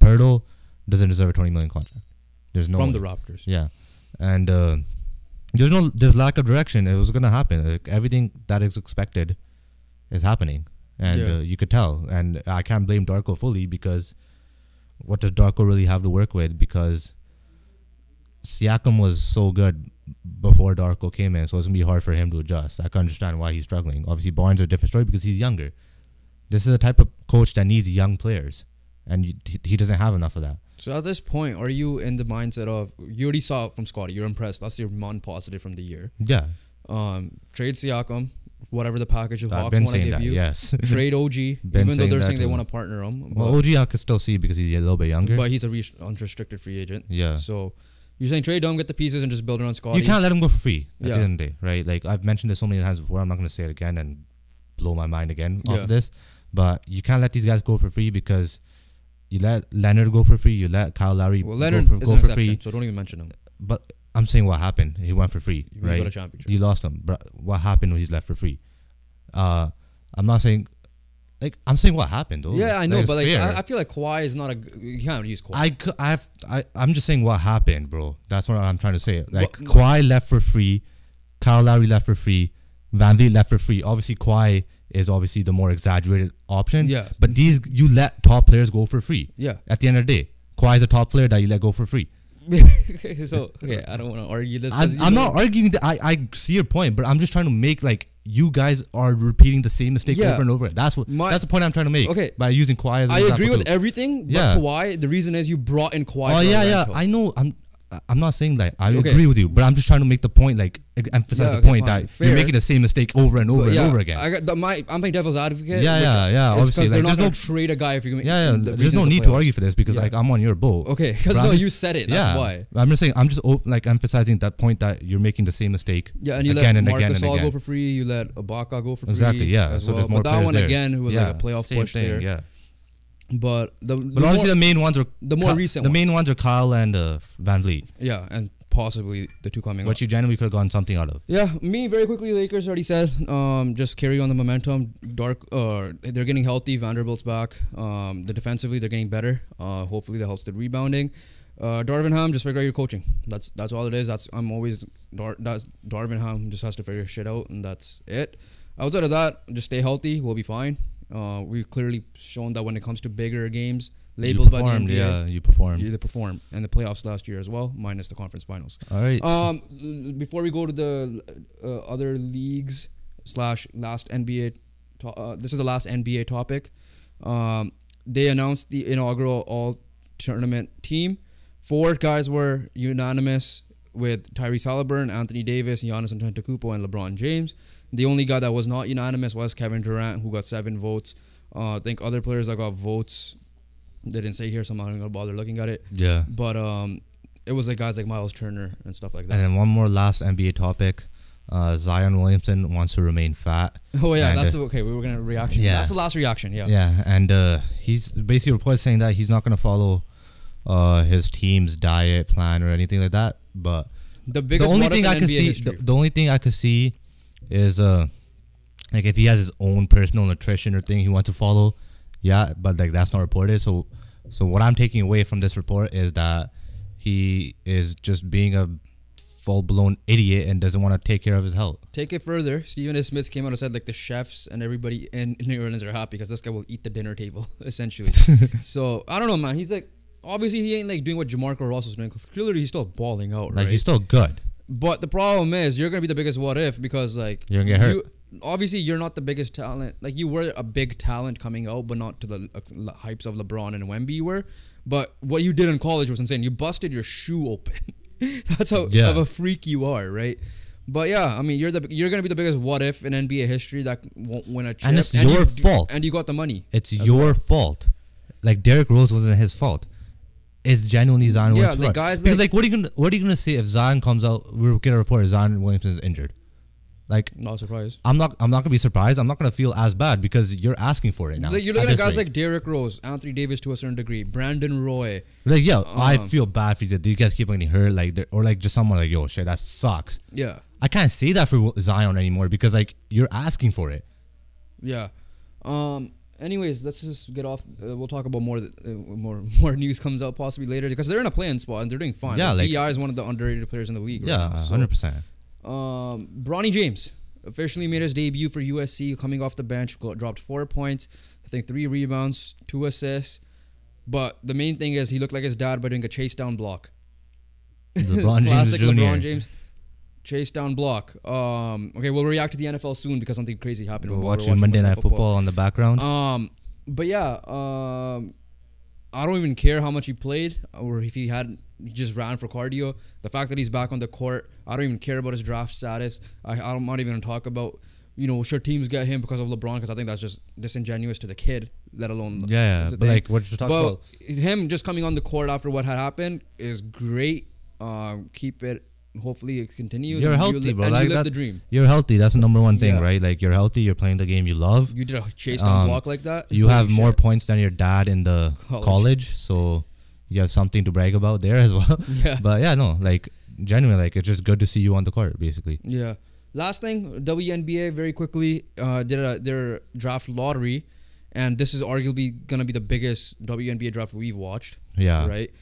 Pirtle doesn't deserve a $20 million contract. There's no from the Raptors. Yeah, and there's lack of direction. It was gonna happen. Like, everything that is expected is happening, and you could tell. And I can't blame Darko fully because what does Darko really have to work with? Because Siakam was so good before Darko came in, so it's gonna be hard for him to adjust. I can understand why he's struggling. Obviously, Barnes is a different story because he's younger. This is a type of coach that needs young players, and he doesn't have enough of that. So at this point, are you in the mindset of you already saw it from Scotty? You're impressed. That's your non-positive from the year. Yeah. Trade Siakam, whatever the package of I've Hawks been want to saying give that, you. yes. Trade OG, even though they're saying they want to partner him. Well, OG I could still see because he's a little bit younger. But he's a unrestricted free agent. Yeah. So you're saying trade him, get the pieces, and just build around Scotty. You can't let him go for free at the end of the day, right? Like I've mentioned this so many times before. I'm not going to say it again and blow my mind again off of this. But you can't let these guys go for free because you let Leonard go for free. You let Kyle Lowry go for free. So don't even mention him. But I'm saying what happened. He went for free, right? Got a championship. You lost him. But what happened when he's left for free? I'm not saying... Like, I'm saying what happened, though. Yeah, I know, but like I feel like Kawhi is not you can't use Kawhi. I'm just saying what happened, bro. That's what I'm trying to say. Like, Kawhi left for free. Kyle Lowry left for free. VanVleet left for free. Obviously, Kawhi is obviously the more exaggerated option. Yeah. But you let top players go for free. Yeah. At the end of the day, Kawhi is a top player that you let go for free. So, okay, I don't want to argue this. I'm not arguing that. I see your point, but I'm just trying to make like you guys are repeating the same mistake over and over. That's the point I'm trying to make. Okay. By using Kawhi as an example. I agree with everything, but Kawhi, the reason is you brought in Kawhi. Oh yeah. I know. I'm not saying that. I agree with you, but I'm just trying to make the point, like emphasize the point that you're making the same mistake over and over and over again. I'm playing devil's advocate. Yeah. Obviously, they're not going to trade a guy if you're going to. There's no need to argue for this because like I'm on your boat. Okay, because you said it. That's why. I'm just saying. I'm just like emphasizing that point that you're making the same mistake. Yeah, and you let Marcus Gasol go for free. You let Ibaka go for free. Exactly. Yeah. So there's more players there. But that one again, who was like a playoff push there. Yeah. But obviously the main ones are the more recent. The main ones are Kyle and VanVleet. Yeah, and possibly the two coming. What you genuinely could have gotten something out of. Yeah, me very quickly. Lakers already said. Just carry on the momentum. They're getting healthy. Vanderbilt's back. The defensively they're getting better. Hopefully that helps the rebounding. Darvin Ham, just figure out your coaching. That's all it is. Darvin Ham just has to figure shit out, and that's it. Outside of that, just stay healthy. We'll be fine. We've clearly shown that when it comes to bigger games, labeled by the NBA, you performed. You perform, and the playoffs last year as well, minus the conference finals. All right. Before we go to the other leagues / last NBA, this is the last NBA topic. They announced the inaugural all-tournament team. 4 guys were unanimous with Tyrese Halliburton, Anthony Davis, Giannis Antetokounmpo, and LeBron James. The only guy that was not unanimous was Kevin Durant, who got 7 votes. I think other players that got votes, they didn't say here, so I'm not going to bother looking at it. Yeah. But it was like guys like Miles Turner and stuff like that. And then one more last NBA topic. Zion Williamson wants to remain fat. Oh yeah, that's okay. We were gonna reaction. Yeah, that's the last reaction. Yeah. Yeah, and he's basically reported saying that he's not gonna follow his team's diet plan or anything like that. But the only thing I could see is like if he has his own personal nutrition or thing he wants to follow. Yeah, but like that's not reported. So what I'm taking away from this report is that he is just being a full-blown idiot and doesn't want to take care of his health. Take it further. Stephen A. Smith came out and said like the chefs and everybody in New Orleans are happy because this guy will eat the dinner table essentially. So I don't know, man. He's like obviously he ain't like doing what Jamarco Russell's doing. Clearly he's still balling out, right? Like he's still good. But the problem is you're gonna be the biggest what if because like you're gonna get hurt. obviously you're not the biggest talent. Like, you were a big talent coming out, but not to the hypes of LeBron and Wemby were. But what you did in college was insane. You busted your shoe open. That's how of a freak you are, right? But yeah, I mean, you're gonna be the biggest what if in NBA history that won't win a chip, and it's your fault. And you got the money. It's your fault. Like, Derrick Rose wasn't his fault. It's genuinely Zion Williamson. Yeah, the guys because like, what are you gonna say if Zion comes out? We're gonna report Zion Williamson is injured. Like, not surprised. I'm not gonna be surprised. I'm not gonna feel as bad because you're asking for it now. Like, you're looking at guys like Derrick Rose, Anthony Davis to a certain degree, Brandon Roy. Like, I feel bad for these guys keep getting hurt. Like, or like just someone like, yo, shit, that sucks. Yeah. I can't say that for Zion anymore because like you're asking for it. Yeah. Anyways, let's just get off. We'll talk about more news comes out possibly later because they're in a play-in spot and they're doing fine. Yeah, like BI is one of the underrated players in the league. Yeah, 100%. Bronny James officially made his debut for USC, coming off the bench, dropped 4 points, I think 3 rebounds, 2 assists. But the main thing is he looked like his dad by doing a chase down block. LeBron Classic James Jr. LeBron James. Chase down block. Okay, we'll react to the NFL soon because something crazy happened. We're watching Monday Night Football on the background. But yeah, I don't even care how much he played or if he just ran for cardio. The fact that he's back on the court, I don't even care about his draft status. I'm not even going to talk about, should teams get him because of LeBron, because I think that's just disingenuous to the kid, let alone but like what you're talking about. Him just coming on the court after what had happened is great. Keep it. Hopefully it continues. You're healthy, bro. And you live the dream. You're healthy. That's the number one thing, right? Like, you're healthy. You're playing the game you love. You did a chase down block like that. You have more points than your dad in the college, so you have something to brag about there as well. Yeah. But yeah, no, like, genuinely, like, it's just good to see you on the court, basically. Yeah. Last thing, WNBA very quickly did their draft lottery, and this is arguably gonna be the biggest WNBA draft we've watched. Yeah. Right.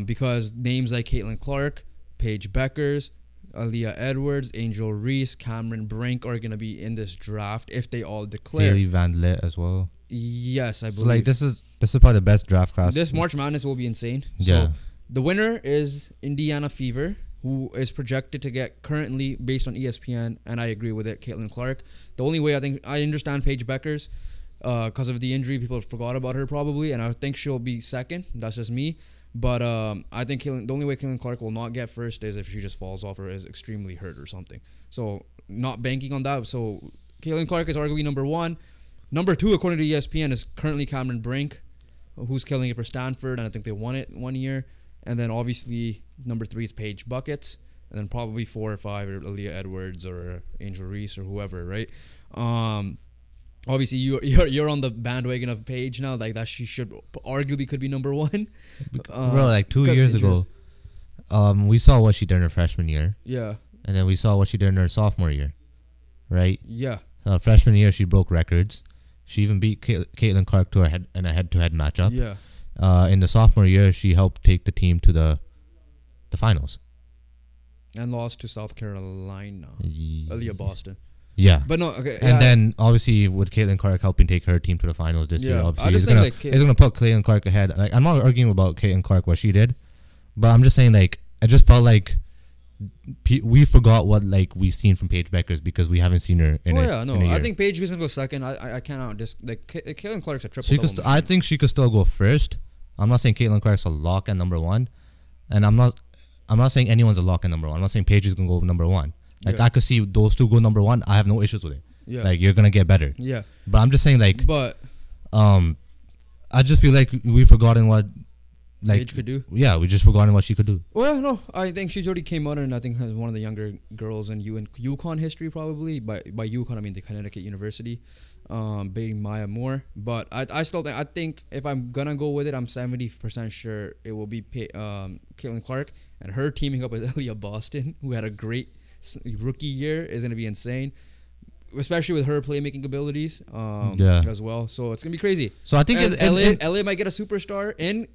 Because names like Caitlin Clark, Paige Beckers, Aaliyah Edwards, Angel Reese, Cameron Brink are going to be in this draft if they all declare. Haley Van Lith as well. Yes, I believe. So like, this is probably the best draft class. This March Madness will be insane. Yeah. So the winner is Indiana Fever, who is projected to get currently, based on ESPN, and I agree with it, Caitlin Clark. The only way I understand Paige Beckers, because of the injury, people forgot about her probably, and I think she'll be second. That's just me. But I think the only way Caitlin Clark will not get first is if she just falls off or is extremely hurt or something. So not banking on that. So Caitlin Clark is arguably number 1. Number 2, according to ESPN, is currently Cameron Brink, who's killing it for Stanford, and I think they won it 1 year. And then obviously number 3 is Paige Buckets, and then probably 4 or 5 are Aaliyah Edwards or Angel Reese or whoever, right? Obviously, you're on the bandwagon of Paige now. Like, that she should arguably could be number 1. Bro, like 2 years ago, we saw what she did in her freshman year. Yeah. And then we saw what she did in her sophomore year, right? Yeah. Freshman year, she broke records. She even beat Caitlin Clark in a head-to-head matchup. Yeah. In the sophomore year, she helped take the team to the finals. And lost to South Carolina. Aaliyah Boston. Yeah. But no, okay. And then, obviously, with Caitlin Clark helping take her team to the finals this year, obviously, it's going to put Caitlin Clark ahead. Like, I'm not arguing about Caitlin Clark, what she did, but I'm just saying, like, I just felt like we forgot what, like, we've seen from Paige Beckers because we haven't seen her in I think Paige is going to go second. I cannot just, like, Caitlin Clark's a triple-double. I think she could still go first. I'm not saying Caitlin Clark's a lock at number 1, and I'm not saying anyone's a lock at number 1. I'm not saying Paige is going to go number 1. Like, I could see those two go number 1. I have no issues with it. Yeah. Like, you're gonna get better. Yeah. But I'm just saying, like, I just feel like we've forgotten what, like, Paige could do. Yeah, we just forgotten what she could do. Well, no, I think she's already came out and I think has one of the younger girls in UConn history probably. By UConn, I mean the Connecticut University, beating Maya Moore. But I still think if I'm gonna go with it, I'm 70% sure it will be Caitlin Clark, and her teaming up with Aaliyah Boston, who had a great rookie year, is going to be insane, especially with her playmaking abilities as well. So it's going to be crazy. So I think LA might get a superstar in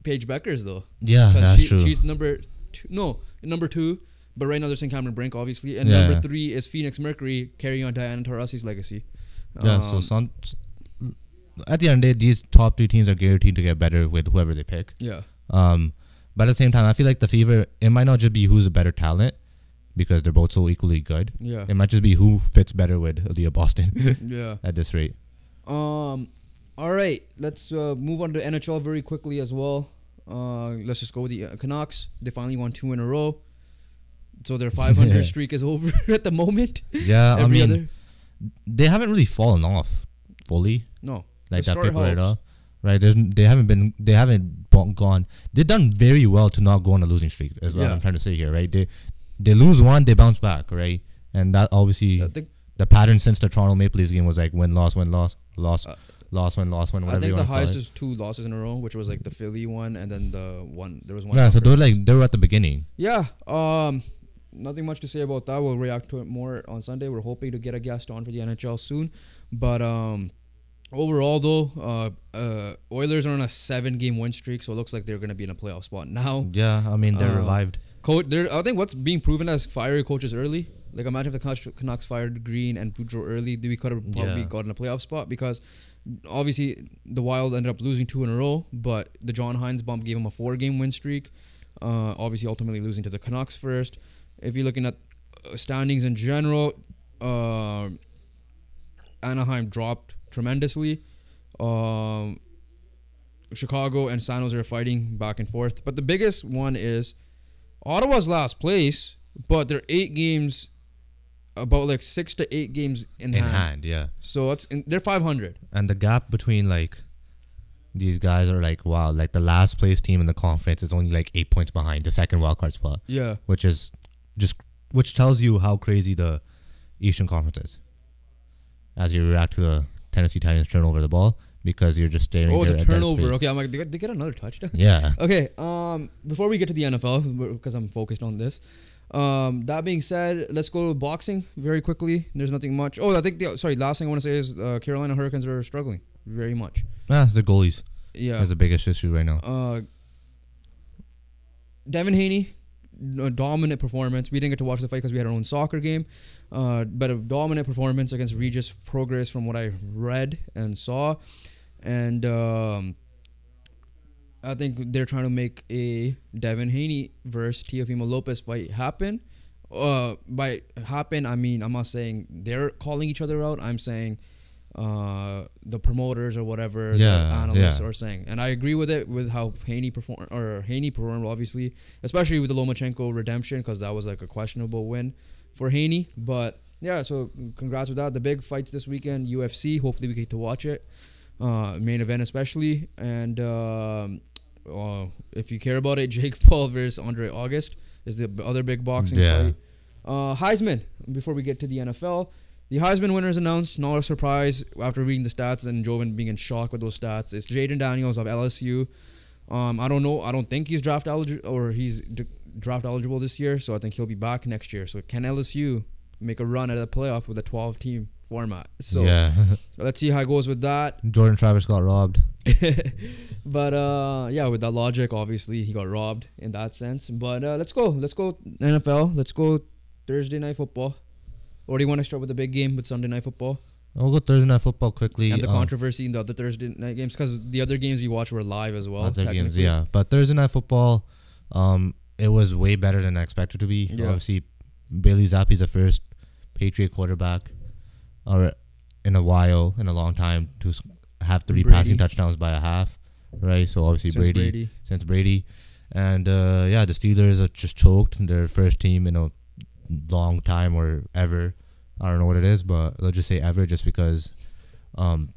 Paige Beckers though. Yeah, that's true. She's number 2, but right now they're saying Cameron Brink obviously, and number 3 is Phoenix Mercury, carrying on Diana Taurasi's legacy. So at the end of the day, these top 3 teams are guaranteed to get better with whoever they pick. Yeah. But at the same time, I feel like the Fever, it might not just be who's a better talent. because they're both so equally good. Yeah. It might just be who fits better with Aaliyah Boston. Yeah. At this rate. All right. Let's move on to NHL very quickly as well. Let's just go with the Canucks. They finally won 2 in a row. So their 500 streak is over at the moment. Yeah, I mean, they haven't really fallen off fully. No. Like that paper right off. Right, they haven't gone. They've done very well to not go on a losing streak. Is what I'm trying to say here, right? They lose one, they bounce back, right? And that obviously the pattern since the Toronto Maple Leafs game was like win, loss, win, loss, loss, loss, win, loss, win. I think the highest is 2 losses in a row, which was like the Philly one, and then there was one. Yeah, so they were at the beginning. Yeah. Nothing much to say about that. We'll react to it more on Sunday. We're hoping to get a guest on for the NHL soon, but overall, though, Oilers are on a 7-game win streak, so it looks like they're going to be in a playoff spot now. Yeah, I mean, they're revived. I think what's being proven as fiery coaches early. Like, imagine if the Canucks fired Green and Boudreau early, we could have probably gotten a playoff spot, because obviously the Wild ended up losing 2 in a row, but the John Hines bump gave them a 4-game win streak. Obviously, ultimately losing to the Canucks first. If you're looking at standings in general, Anaheim dropped tremendously. Chicago and San Jose are fighting back and forth. But the biggest one is Ottawa's last place, but they're 8 games, about like 6 to 8 games in hand. Yeah. So they're 500. And the gap between like these guys are like, wow, like the last place team in the conference is only like 8 points behind the second wildcard spot. Yeah. Which tells you how crazy the Eastern Conference is. As you react to the Tennessee Titans turnover of the ball, because you're just staring. Oh, it's a turnover. Okay, I'm like, they get another touchdown. Yeah. Okay. Before we get to the NFL, because I'm focused on this. That being said, let's go to boxing very quickly. There's nothing much. Oh, I think last thing I want to say is Carolina Hurricanes are struggling very much. Yeah, it's the goalies. Yeah, that's the biggest issue right now. Devin Haney, a dominant performance. We didn't get to watch the fight because we had our own soccer game. But a dominant performance against Regis Progress from what I read and saw. And I think they're trying to make a Devin Haney versus Teofimo Lopez fight happen. By happen, I mean, I'm not saying they're calling each other out. I'm saying the promoters or whatever, the analysts are saying. And I agree with it, with how Haney performed, obviously, especially with the Lomachenko redemption, because that was like a questionable win for Haney. But yeah, so congrats with that. The big fights this weekend, UFC. Hopefully we get to watch it. Main event especially. And if you care about it, Jake Paul versus Andre August is the other big boxing fight. Heisman, before we get to the NFL. The Heisman winner is announced. Not a surprise after reading the stats and Joven being in shock with those stats. It's Jaden Daniels of LSU. I don't know. I don't think he's draft eligible, or he's draft eligible this year. So I think he'll be back next year. So can LSU make a run at a playoff with a 12-team format? So let's see how it goes with that. Jordan Travis got robbed. But with that logic, obviously he got robbed in that sense. But let's go NFL. Let's go Thursday Night Football. Or do you want to start with the big game with Sunday Night Football? I'll go Thursday Night Football quickly. And the controversy in the other Thursday night games, because the other games we watched were live as well. Other games, yeah. But Thursday Night Football, it was way better than I expected to be. Yeah. Obviously, Bailey Zappi's the first Patriot quarterback in a long time, to have 3 passing touchdowns by a half, right? So obviously since Brady. And the Steelers are just choked. Their first team in a long time or ever. I don't know what it is, but let's just say ever, just because to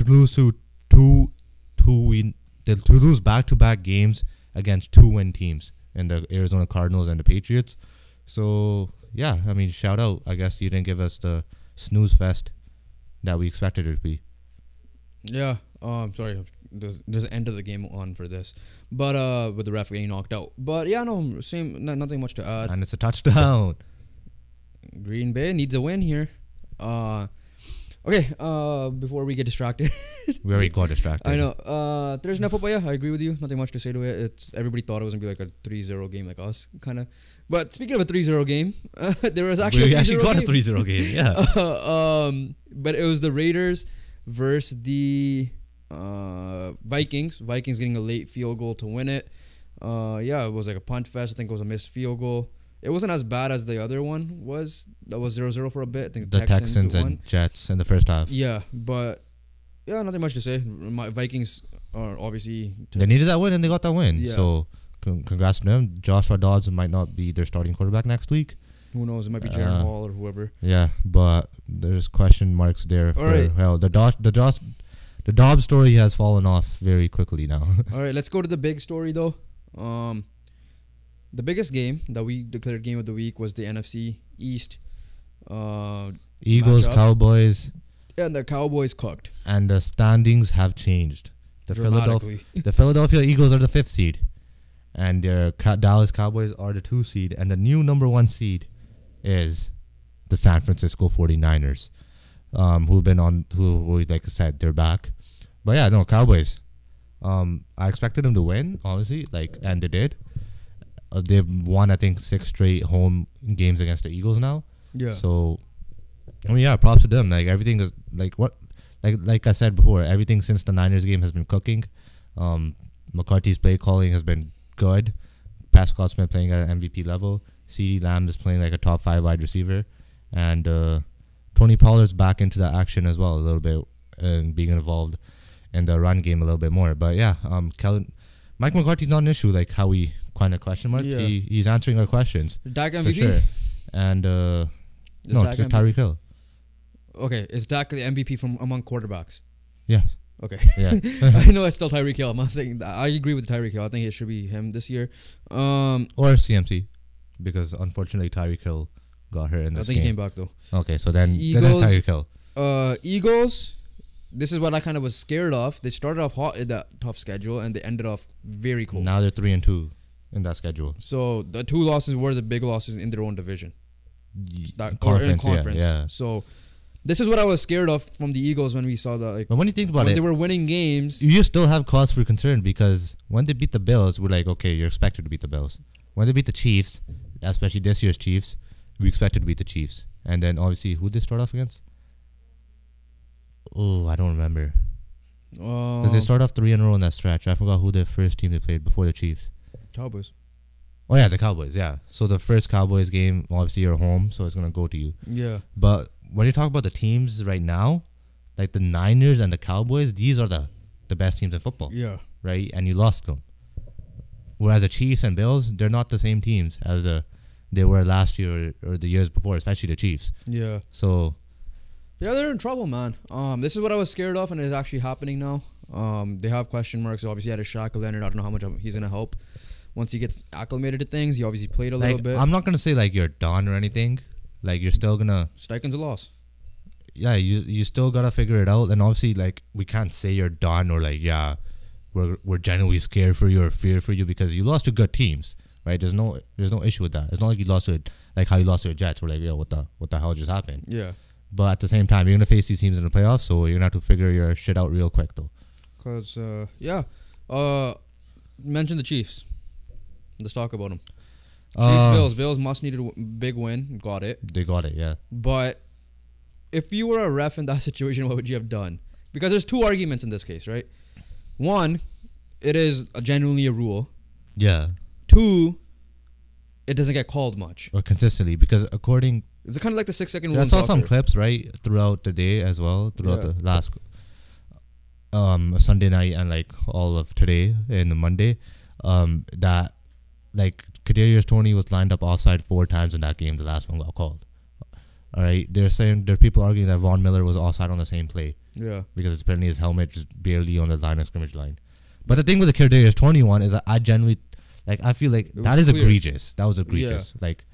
lose to lose back-to-back games against 2-win teams in the Arizona Cardinals and the Patriots. So yeah, I mean, shout out. I guess you didn't give us the snooze fest that we expected it to be. Yeah. Sorry. There's an end of the game on for this, but with the ref getting knocked out. But yeah, no, same. Nothing much to add. And it's a touchdown. Green Bay needs a win here. Okay. Before we get distracted, we already got distracted. I know. Thursday Night Football. Yeah, I agree with you. Nothing much to say to it. Everybody thought it was gonna be like a 3-0 game, like us, kind of. But speaking of a 3-0 game, there was actually we actually got a 3-0 game. Yeah. But it was the Raiders versus the Vikings. Vikings getting a late field goal to win it. It was like a punt fest. I think it was a missed field goal. It wasn't as bad as the other one was. That was 0-0 for a bit. I think the Texans and Jets in the first half. Yeah, but yeah, nothing much to say. My Vikings are obviously... They needed that win and they got that win. Yeah. So congrats to them. Joshua Dobbs might not be their starting quarterback next week. Who knows? It might be Jaren Hall or whoever. Yeah, but there's question marks there. The Dobbs story has fallen off very quickly now. All right, let's go to the big story though. The biggest game that we declared game of the week was the NFC East. Eagles, matchup. Cowboys. And the Cowboys cooked. And the standings have changed. The Philadelphia Eagles are the 5th seed. And the Dallas Cowboys are the 2 seed. And the new number 1 seed is the San Francisco 49ers. Who like I said, they're back. But yeah, no, Cowboys. I expected them to win, honestly, and they did. They've won, I think, 6 straight home games against the Eagles now. Yeah. So, I mean, yeah, props to them. Like everything is like I said before, everything since the Niners game has been cooking. McCarthy's play calling has been good. Prescott's been playing at an MVP level. CeeDee Lamb is playing like a top 5 wide receiver, and Tony Pollard's back into the action as well a little bit and being involved in the run game a little bit more. But yeah, Mike McCarthy's not an issue like how we kind of question mark. Yeah. He's answering our questions. Dak MVP? For sure. And no, it's just Tyreek Hill. Okay, is Dak the MVP from among quarterbacks? Yes. Okay. Yeah. I know it's still Tyreek Hill. I'm not saying that. I agree with Tyreek Hill. I think it should be him this year. Or CMC, because unfortunately Tyreek Hill got hurt in this game. I think he came back though. Okay, so then it's Tyreek Hill. Eagles. This is what I kind of was scared of. They started off hot in that tough schedule and they ended off very cold. Now they're 3-2 in that schedule. So the 2 losses were the big losses in their own division. Conference. Yeah. So this is what I was scared of from the Eagles when we saw that. But when you think about it, they were winning games. You still have cause for concern because when they beat the Bills, we're like, okay, you're expected to beat the Bills. When they beat the Chiefs, especially this year's Chiefs, we expected to beat the Chiefs. And then obviously, who did they start off against? Oh, I don't remember. Because they started off 3 in a row in that stretch. I forgot who the first team they played before the Chiefs. Cowboys. Oh yeah, the Cowboys. Yeah. So the first Cowboys game, obviously you're home, so it's gonna go to you. Yeah. But when you talk about the teams right now, like the Niners and the Cowboys, these are the best teams in football. Yeah. Right, and you lost them. Whereas the Chiefs and Bills, they're not the same teams as they were last year or the years before, especially the Chiefs. Yeah. So. Yeah, they're in trouble, man. This is what I was scared of, and it's actually happening now. They have question marks. Obviously, had a Shaq Leonard. I don't know how much he's gonna help once he gets acclimated to things. He obviously played a little bit. I'm not gonna say like you're done or anything. Like you're still gonna. Steichen's a loss. Yeah, you still gotta figure it out, and obviously, like we can't say you're done or like we're genuinely scared for you or fear for you because you lost to good teams, right? There's no issue with that. It's not like you lost to like how you lost to the Jets. We're like, what the hell just happened? Yeah. But at the same time, you're going to face these teams in the playoffs, so you're going to have to figure your shit out real quick, though. Because, mention the Chiefs. Let's talk about them. Chiefs, Bills must needed a big win. Got it. They got it, yeah. But if you were a ref in that situation, what would you have done? Because there's 2 arguments in this case, right? 1, it is genuinely a rule. Yeah. 2, it doesn't get called much. Or consistently, because according... It's kind of like the 6-second rule. I saw some clips, right, throughout the day as well, throughout the last Sunday night and like all of today and the Monday, that like Kadarius Toney was lined up offside 4 times in that game. The last one got called. All right, there are people arguing that Von Miller was offside on the same play. Yeah, because apparently his helmet just barely on the line of scrimmage line. But the thing with the Kadarius Toney one is that I genuinely I feel like that is clear. Egregious. That was egregious. Yeah. Like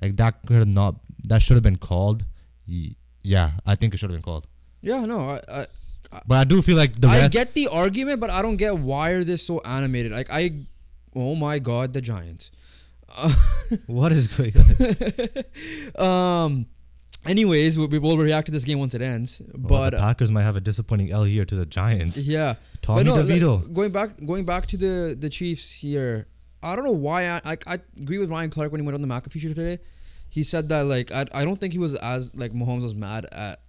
that should have been called. Yeah, I think it should have been called. Yeah, no, but I do feel like I get the argument, but I don't get why are they so animated. Like oh my God, the Giants. What is going on? Anyways, we will react to this game once it ends. But the Packers might have a disappointing L here to the Giants. Yeah, Tommy DeVito. Going back to the Chiefs here. I don't know why I agree with Ryan Clark when he went on the McAfee show today. He said that I don't think he was as Mahomes was mad at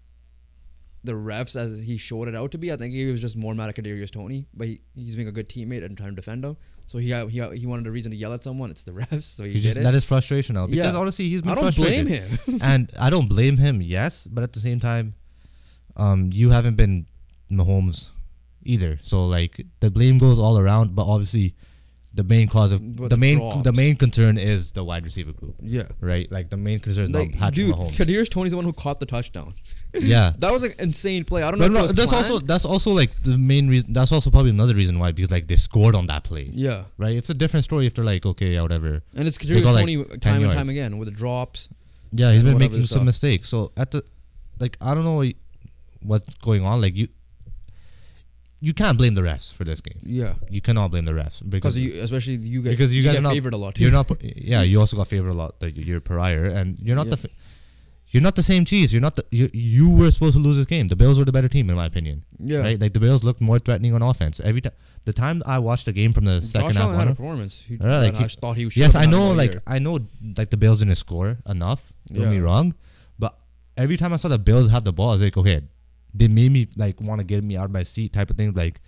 the refs as he showed it out to be. I think he was just more mad at Kadarius Toney, but he's being a good teammate and trying to defend him. So he wanted a reason to yell at someone. It's the refs. So he just let his frustration out because honestly he's been frustrated. I don't blame him, and I don't blame him. Yes, but at the same time, you haven't been Mahomes either. So like the blame goes all around, but obviously. The main cause of the main concern is the wide receiver group. Yeah. Right? Like the main concern is not Patrick Mahomes. Kadarius Toney's the one who caught the touchdown. Yeah. That was an insane play. I don't know if it was that's also like the main reason. That's also probably another reason why, because like they scored on that play. Yeah. Right? It's a different story if they're like, okay, yeah, whatever. And it's Kadarius Toney time and time again with the drops. Yeah, he's been making some mistakes. So at the I don't know what's going on. Like you can't blame the refs for this game. Yeah, you cannot blame the refs because especially you guys get favored a lot too. You're not. Yeah, you also got favored a lot the year prior, and you're not you're not the same cheese. You're not you were supposed to lose this game. The Bills were the better team in my opinion. Yeah, right. Like the Bills looked more threatening on offense every time. The time I watched the game from the second half, had a performance. I thought he was. Yes, I know. I know. Like the Bills didn't score enough. Don't get me wrong, but every time I saw the Bills have the ball, I was like, okay. They made me like want to get me out of my seat type of thing, like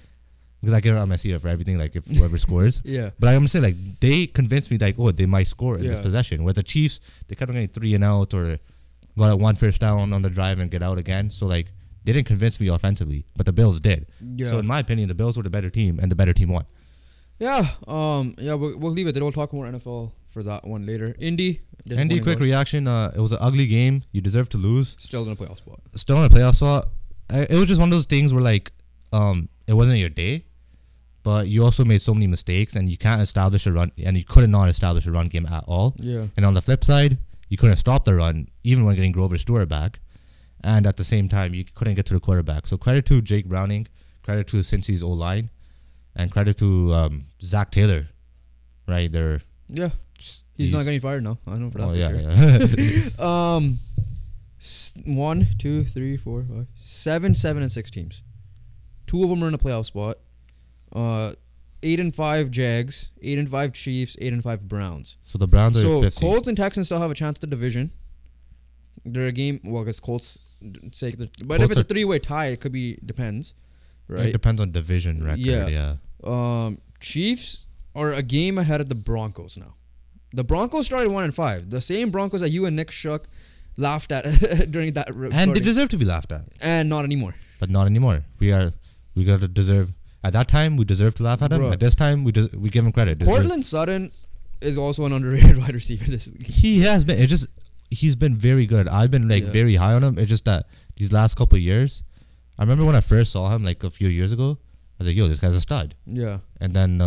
because I get out of my seat for everything, like if whoever scores. Yeah. But I'm saying like they convinced me like, oh, they might score in this possession. Whereas the Chiefs, they kept on getting 3 and out or got one first down on the drive and get out again. So like they didn't convince me offensively, but the Bills did. Yeah. So in my opinion, the Bills were the better team and the better team won. Yeah. We'll leave it there. We'll talk more NFL for that one later. Indy, quick reaction. It was an ugly game. You deserve to lose. Still in a playoff spot. It was just one of those things where like it wasn't your day, but you also made so many mistakes and you can't establish a run, and you could not establish a run game at all. Yeah. And on the flip side, you couldn't stop the run even when getting Grover Stewart back, and at the same time you couldn't get to the quarterback. So credit to Jake Browning, credit to Cincy's O-line, and credit to Zach Taylor. Right there. Yeah. He's not getting fired now. I know for that. Oh yeah. 1, 2, 3, 4, 5, 7, 7 and 6 teams. 2 of them are in a playoff spot. 8 and 5 Jags, 8 and 5 Chiefs, 8 and 5 Browns. So the Browns are 50. Colts and Texans still have a chance at the division. They're a game. Well, because Colts sake, but if it's a 3-way tie, it could be depends. Right. It depends on division record. Yeah. Chiefs are a game ahead of the Broncos now. The Broncos started 1 and 5. The same Broncos that you and Nick Shook laughed at during that recording. And they deserve to be laughed at. And not anymore. But not anymore. We got to deserve. At that time, we deserved to laugh at him. At this time, we give him credit. Cortland Sutton is also an underrated wide receiver this league. He has been. He's been very good. I've been very high on him. It's just that these last couple of years, I remember when I first saw him like a few years ago, I was like, yo, this guy's a stud. Yeah. And then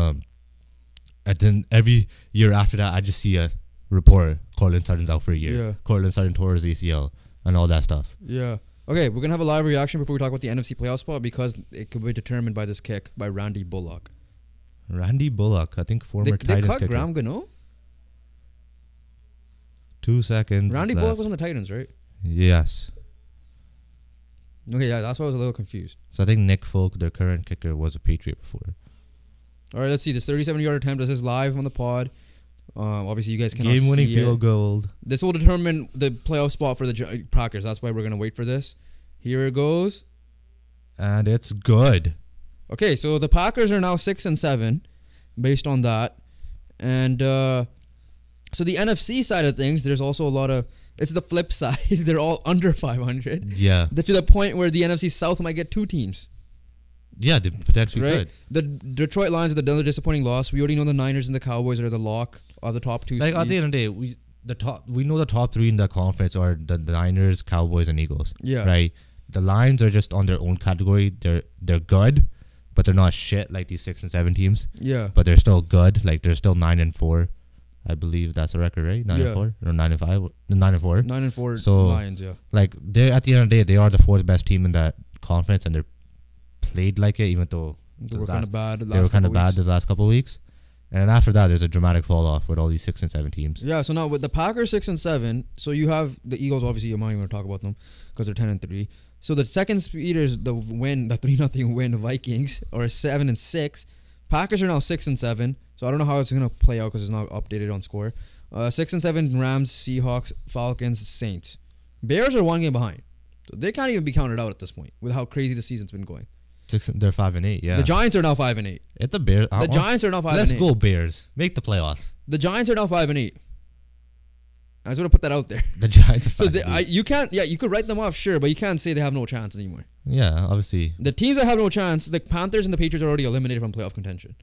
every year after that, I just see a report, Cortland Sutton's out for a year. Yeah. Cortland Sutton tore his ACL and all that stuff. Yeah. Okay, we're going to have a live reaction before we talk about the NFC playoff spot because it could be determined by this kick by Randy Bullock. Randy Bullock, I think former Titans kicker. They cut Graham Gano? 2 seconds. Randy Bullock was on the Titans, right? Yes. Okay, yeah, that's why I was a little confused. So I think Nick Folk, their current kicker, was a Patriot before. All right, let's see. This 37-yard attempt. This is live on the pod. Obviously, you guys cannot see game-winning field goal. This will determine the playoff spot for the Packers. That's why we're going to wait for this. Here it goes. And it's good. Okay, so the Packers are now 6 and 7 based on that. And so the NFC side of things, there's also a lot of... It's the flip side. They're all under 500. Yeah. To the point where the NFC South might get 2 teams. Yeah, they potentially could. The Detroit Lions are another disappointing loss. We already know the Niners and the Cowboys are the lock of the top 2. Like at the end of the day, we know the top 3 in the conference are the Niners, Cowboys, and Eagles. Yeah. Right. The Lions are just on their own category. They're good, but they're not shit like these 6 and 7 teams. Yeah. But they're still good. Like they're still 9 and 4. I believe that's the record, right? 9 and 4 or 9 and 5. 9 and 4. 9 and 4. So Lions, yeah. Like they at the end of the day, they are the 4th best team in that conference, and they're played like it, even though they were kind of bad. They were kind of bad the last couple of weeks, and then after that, there's a dramatic fall off with all these 6 and 7 teams. Yeah. So now with the Packers 6 and 7, so you have the Eagles. Obviously, I'm not even going to talk about them because they're 10 and 3. So the second speed is the 3-0 win. The Vikings are 7 and 6. Packers are now 6 and 7. So I don't know how it's going to play out because it's not updated on score. 6 and 7 Rams, Seahawks, Falcons, Saints. Bears are 1 game behind. So they can't even be counted out at this point with how crazy the season's been going. They're 5-8. Yeah. The Giants are now 5-8. It's the Bears. The Giants are now 5-8. Let's go Bears. Make the playoffs. The Giants are now 5-8. I just want to put that out there. The Giants are 5-8. So you can't. Yeah, you could write them off, sure, but you can't say they have no chance anymore. Yeah, obviously. The teams that have no chance, the Panthers and the Patriots are already eliminated from playoff contention.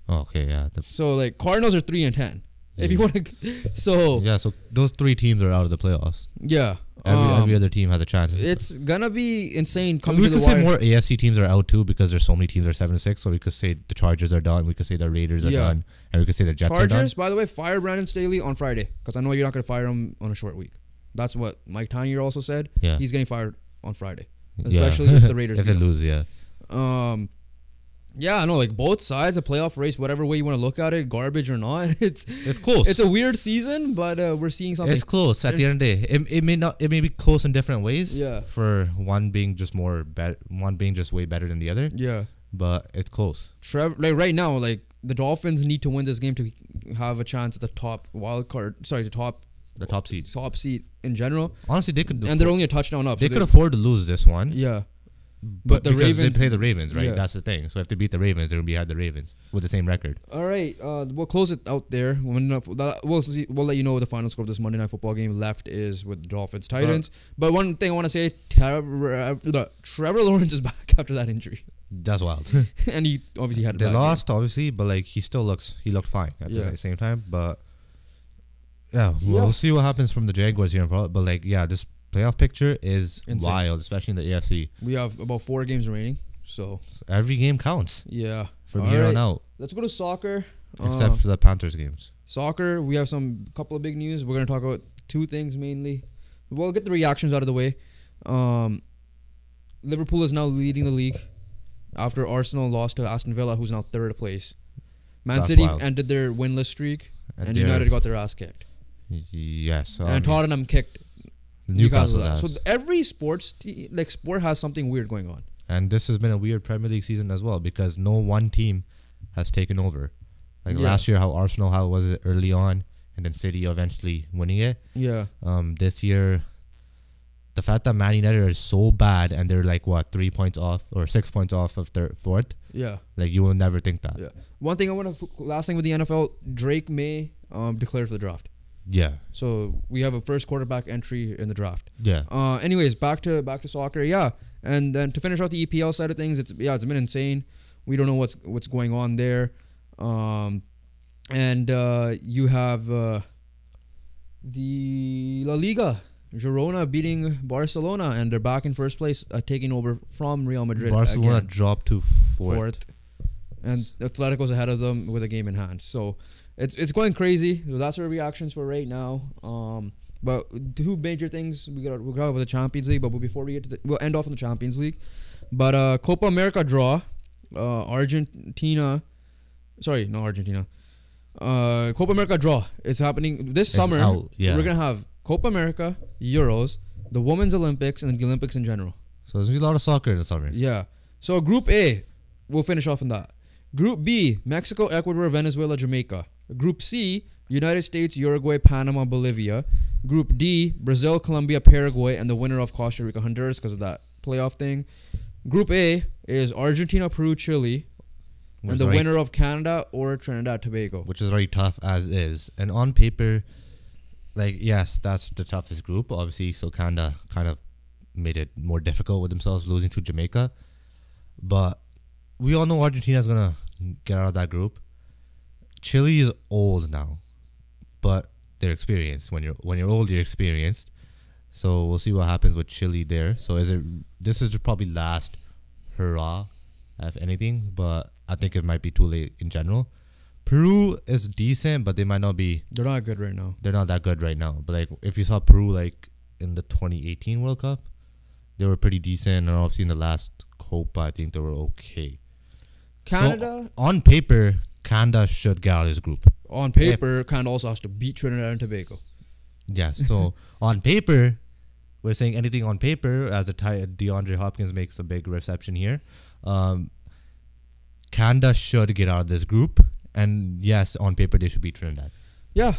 Oh, okay, yeah. So like Cardinals are 3-10. If you want to, so those 3 teams are out of the playoffs. Yeah. Every other team has a chance. It's gonna be insane. We could say more AFC teams are out too because there's so many teams that are 7-6. So we could say the Chargers are done. We could say the Raiders are done, and we could say the Jets are done. Chargers, by the way, fire Brandon Staley on Friday because I know you're not gonna fire him on a short week. That's what Mike Tanier also said. Yeah. He's getting fired on Friday, especially if the Raiders if they lose. Yeah. Yeah, I know, like both sides, a playoff race, whatever way you want to look at it, garbage or not, it's close. It's a weird season, but we're seeing something. It's close. At the end of the day, it may be close in different ways. Yeah. For one being just one being just way better than the other. Yeah. But it's close. Like right now, like the Dolphins need to win this game to have a chance at the top wild card. Sorry, the top seed. Top seed in general. Honestly, they could. And they're only a touchdown up. They could afford to lose this one. Yeah. But the because Ravens, they play the Ravens, right? Yeah. That's the thing. So if they beat the Ravens, they're gonna be behind the Ravens with the same record. All right, we'll close it out there. We'll see. We'll let you know what the final score of this Monday Night Football game left is with the Dolphins Titans. But one thing I want to say, Trevor Lawrence is back after that injury. That's wild. And he obviously had. They lost, obviously, but like he looked fine at the same time. But we'll see what happens from the Jaguars here in front. But like, this playoff picture is insane. Wild, especially in the AFC. We have about 4 games remaining, so every game counts. Yeah, from here on out. Let's go to soccer. Except for the Panthers games. Soccer, we have couple of big news. We're gonna talk about 2 things mainly. We'll get the reactions out of the way. Liverpool is now leading the league after Arsenal lost to Aston Villa, who's now 3rd place. That's City ended their winless streak, and United got their ass kicked. Yes, and Tottenham kicked Newcastle's ass. So every sport has something weird going on. And this has been a weird Premier League season as well because no one team has taken over. Like last year, how Arsenal was it early on, and then City eventually winning it. Yeah. This year, the fact that Man United are so bad and they're like 3 points off or 6 points off of 4th. Yeah. Like you will never think that. Yeah. One thing last thing with the NFL, Drake May declared for the draft. Yeah. So we have a first quarterback entry in the draft. Yeah. Anyways, back to soccer. Yeah. And then to finish out the EPL side of things, it's been insane. We don't know what's going on there. And you have the La Liga, Girona beating Barcelona, and they're back in first place, taking over from Real Madrid. Barcelona dropped to 4th. And Atletico's ahead of them with a game in hand. So it's going crazy. That's our reactions for right now. But 2 major things we'll go over the Champions League. But before we get we'll end off in the Champions League. But Copa America draw, Argentina. Sorry, not Argentina. Copa America draw is happening this summer. We're gonna have Copa America, Euros, the Women's Olympics, and the Olympics in general. So there's gonna be a lot of soccer in the summer. Yeah. So Group A, we'll finish off on that. Group B, Mexico, Ecuador, Venezuela, Jamaica. Group C, United States, Uruguay, Panama, Bolivia. Group D, Brazil, Colombia, Paraguay, and the winner of Costa Rica, Honduras because of that playoff thing. Group A is Argentina, Peru, Chile, and the winner of Canada or Trinidad, Tobago. Which is very tough as is. And on paper, yes, that's the toughest group, obviously. So Canada kind of made it more difficult with themselves losing to Jamaica. But we all know Argentina's going to get out of that group. Chile is old now, but they're experienced. When you're old, you're experienced. So we'll see what happens with Chile there. So this is probably last hurrah, if anything, but I think it might be too late in general. Peru is decent, but they might not be. They're not good right now. They're not that good right now. But if you saw Peru in the 2018 World Cup, they were pretty decent. And obviously in the last Copa, I think they were okay. Canada, so on paper, Canada should get out of this group. On paper, Canada also has to beat Trinidad and Tobago. Yes. So on paper, we're saying anything on paper as DeAndre Hopkins makes a big reception here. Canada should get out of this group, and yes, on paper they should beat Trinidad. Yeah,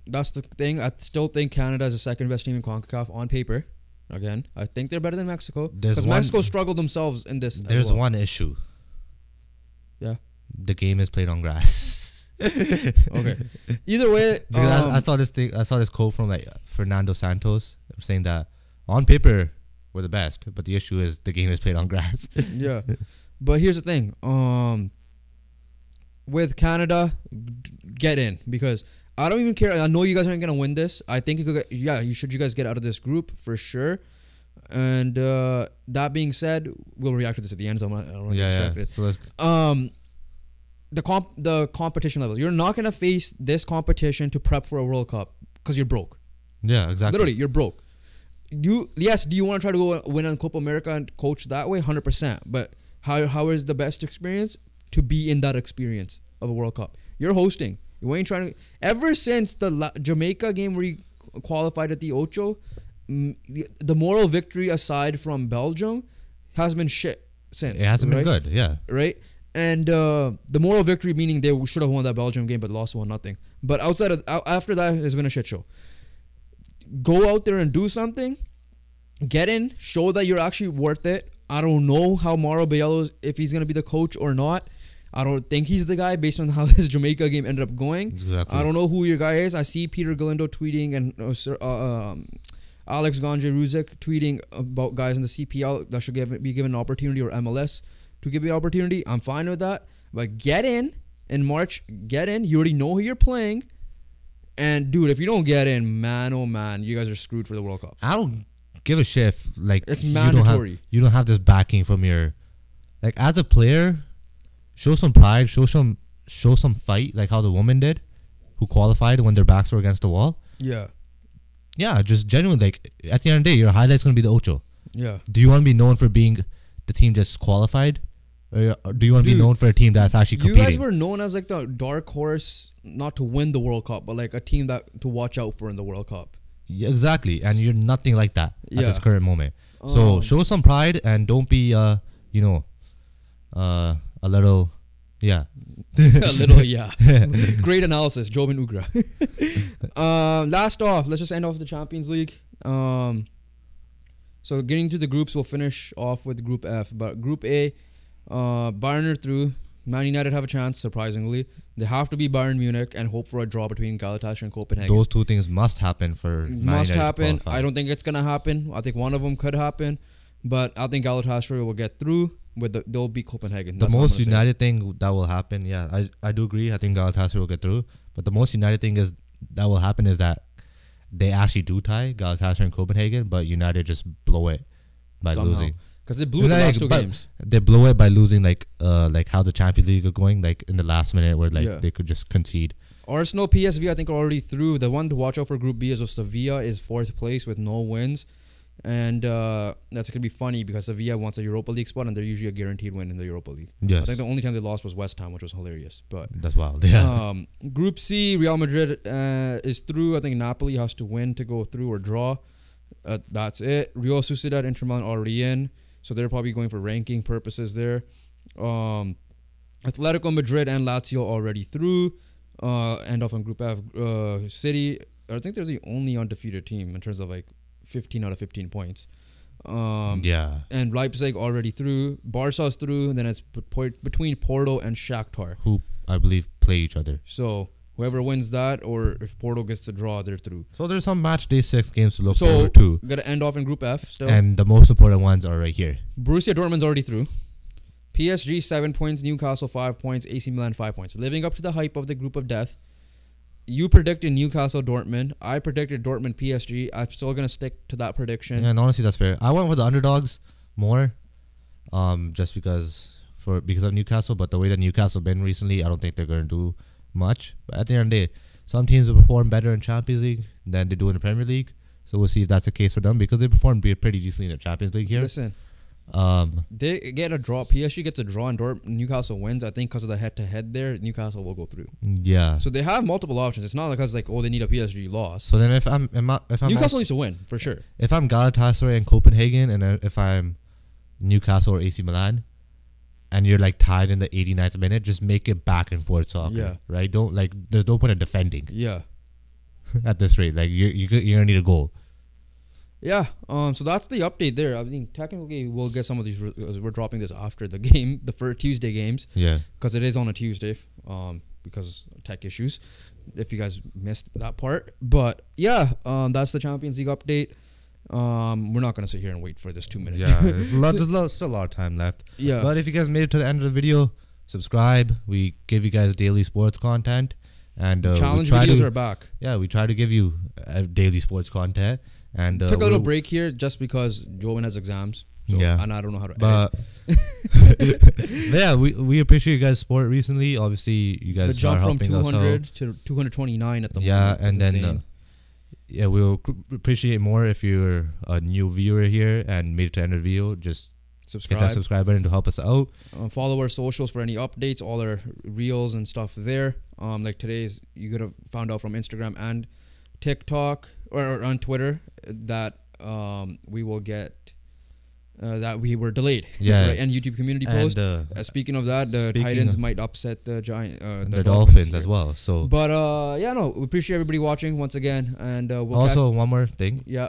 that's the thing. I still think Canada is the second best team in CONCACAF on paper. Again, I think they're better than Mexico. There's Because Mexico struggled themselves in this. There's one issue. Yeah. The game is played on grass. Okay. Either way, I saw this thing. I saw this quote from like Fernando Santos saying that on paper we're the best, but the issue is the game is played on grass. Yeah. But here's the thing. With Canada, get in, because I don't even care. I know you guys aren't gonna win this. I think you guys get out of this group for sure. And that being said, we'll react to this at the end. So I don't want to get distracted. So let's the competition level. You're not gonna face this competition to prep for a World Cup because you're broke. Yeah, exactly. Literally, you're broke. Do you want to try to go win on Copa America and coach that way? 100%. But how is the best experience? To be in that experience of a World Cup. You're hosting. You ain't trying to. Ever since the Jamaica game where you qualified at the Ocho, the moral victory aside from Belgium has been shit since. It hasn't been good. Yeah. Right. And the moral victory meaning they should have won that Belgium game but lost 1-0. But after that, it's been a shit show. Go out there and do something. Get in. Show that you're actually worth it. I don't know how Mauro Biello, if he's going to be the coach or not. I don't think he's the guy based on how this Jamaica game ended up going. Exactly. I don't know who your guy is. I see Peter Galindo tweeting and Alex Ganji-Ruzic tweeting about guys in the CPL that should be given an opportunity, or MLS to give you an opportunity. I'm fine with that. But get in March. Get in. You already know who you're playing. And, dude, if you don't get in, man, oh, man, you guys are screwed for the World Cup. I don't give a shit if, like, it's mandatory. You don't have this backing from your, like, as a player, show some pride, show some fight, like how the woman did, who qualified when their backs were against the wall. Yeah. Yeah, just genuinely, like, at the end of the day, your highlight's going to be the Ocho. Yeah. Do you want to be known for being the team just qualified? Or do you want to be known for a team that's actually competing? You guys were known as, like, the dark horse, not to win the World Cup, but, like, a team that to watch out for in the World Cup. Yeah, exactly. And you're nothing like that at this current moment. So show some pride and don't be, a little, yeah. A little, yeah. Great analysis, Jobin Ugra. Last off, let's just end off the Champions League. So getting to the groups, we'll finish off with Group F. But Group A, Bayern are through. Man United have a chance, surprisingly. They have to beat Bayern Munich and hope for a draw between Galatasaray and Copenhagen. Those two things must happen for Man Must United happen. to qualify. I don't think it's going to happen. I think one of them could happen. But I think Galatasaray will get through. They'll beat Copenhagen. The most United thing that will happen, yeah, I do agree. I think Galatasaray will get through. But the most United thing that will happen is that they actually do tie Galatasaray and Copenhagen, but United just blow it by losing. Because they blew the last two games. They blow it by losing, like how the Champions League are going, like in the last minute where they could just concede. Arsenal, PSV, I think are already through. The one to watch out for Group B is Sevilla is 4th place with no wins. And that's going to be funny because Sevilla wants a Europa League spot and they're usually a guaranteed win in the Europa League. Yes. I think the only time they lost was West Ham, which was hilarious. But that's wild. Yeah. Group C, Real Madrid is through. I think Napoli has to win to go through or draw. That's it. Real Sociedad, Inter Milan already in. So they're probably going for ranking purposes there. Atletico Madrid and Lazio already through. End off on Group F. City, I think they're the only undefeated team in terms of like 15 out of 15 points. Yeah. And Leipzig already through. Barca's through. And then it's between Porto and Shakhtar, who I believe play each other. So whoever wins that, or if Porto gets to draw, they're through. So there's some match day 6 games to look forward to. Got to end off in Group F still. And the most important ones are right here. Borussia Dortmund's already through. PSG 7 points, Newcastle 5 points, AC Milan 5 points. Living up to the hype of the group of death. You predicted Newcastle Dortmund. I predicted Dortmund PSG. I'm still gonna stick to that prediction. And honestly, that's fair. I went with the underdogs more, just because of Newcastle. But the way that Newcastle been recently, I don't think they're gonna do much. But at the end of the day, some teams will perform better in Champions League than they do in the Premier League. So we'll see if that's the case for them because they performed pretty decently in the Champions League here. Listen, they get a draw. PSG gets a draw and Newcastle wins. I think because of the head-to-head there, Newcastle will go through. Yeah. So they have multiple options. It's not because like they need a PSG loss. So then if I'm Newcastle needs to win for sure. If I'm Galatasaray and Copenhagen, and if I'm Newcastle or AC Milan, and you're like tied in the 89th minute, just make it back and forth soccer. Yeah. Right. Don't there's no point in defending. Yeah. At this rate, like you're gonna need a goal. Yeah, so that's the update there. I think technically we'll get some of these. We're dropping this after the game, the first Tuesday games. Yeah. Because it is on a Tuesday. Because tech issues. If you guys missed that part, but yeah, that's the Champions League update. We're not gonna sit here and wait for this 2 minutes. Yeah, there's still a lot of time left. Yeah. But if you guys made it to the end of the video, subscribe. We give you guys daily sports content. And challenge videos are back. Yeah, we try to give you daily sports content. And took a little break here just because Jovan has exams. So, yeah, and I don't know how to edit. Yeah, we appreciate you guys' support recently. Obviously, you guys are helping us out. The jump from 200 to 229 at the moment. Yeah, and then yeah, we'll appreciate more if you're a new viewer here and made it to the end of the video. Just hit that subscribe button to help us out. Follow our socials for any updates, all our reels and stuff there. Like today's, you could have found out from Instagram and TikTok or on Twitter that we will get that we were delayed. Yeah, right? And YouTube community post. Speaking of that, the Titans might upset the the Dolphins as well. So, but yeah, no, we appreciate everybody watching once again, and we'll also one more thing. Yeah.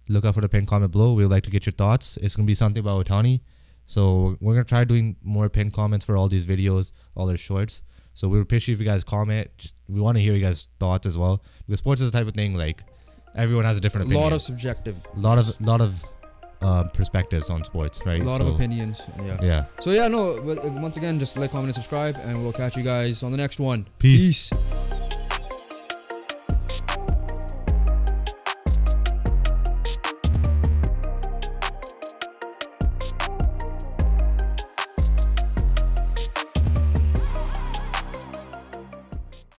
Look out for the pinned comment below. We'd like to get your thoughts. It's going to be something about Ohtani. So we're going to try doing more pinned comments for all these videos, all their shorts. So we appreciate if you guys comment. We want to hear you guys' thoughts as well. Because sports is the type of thing, like, everyone has a different opinion. A lot of subjective. Lot of perspectives on sports, right? A lot of opinions. Yeah. So yeah, no, but once again, just like, comment, and subscribe. And we'll catch you guys on the next one. Peace.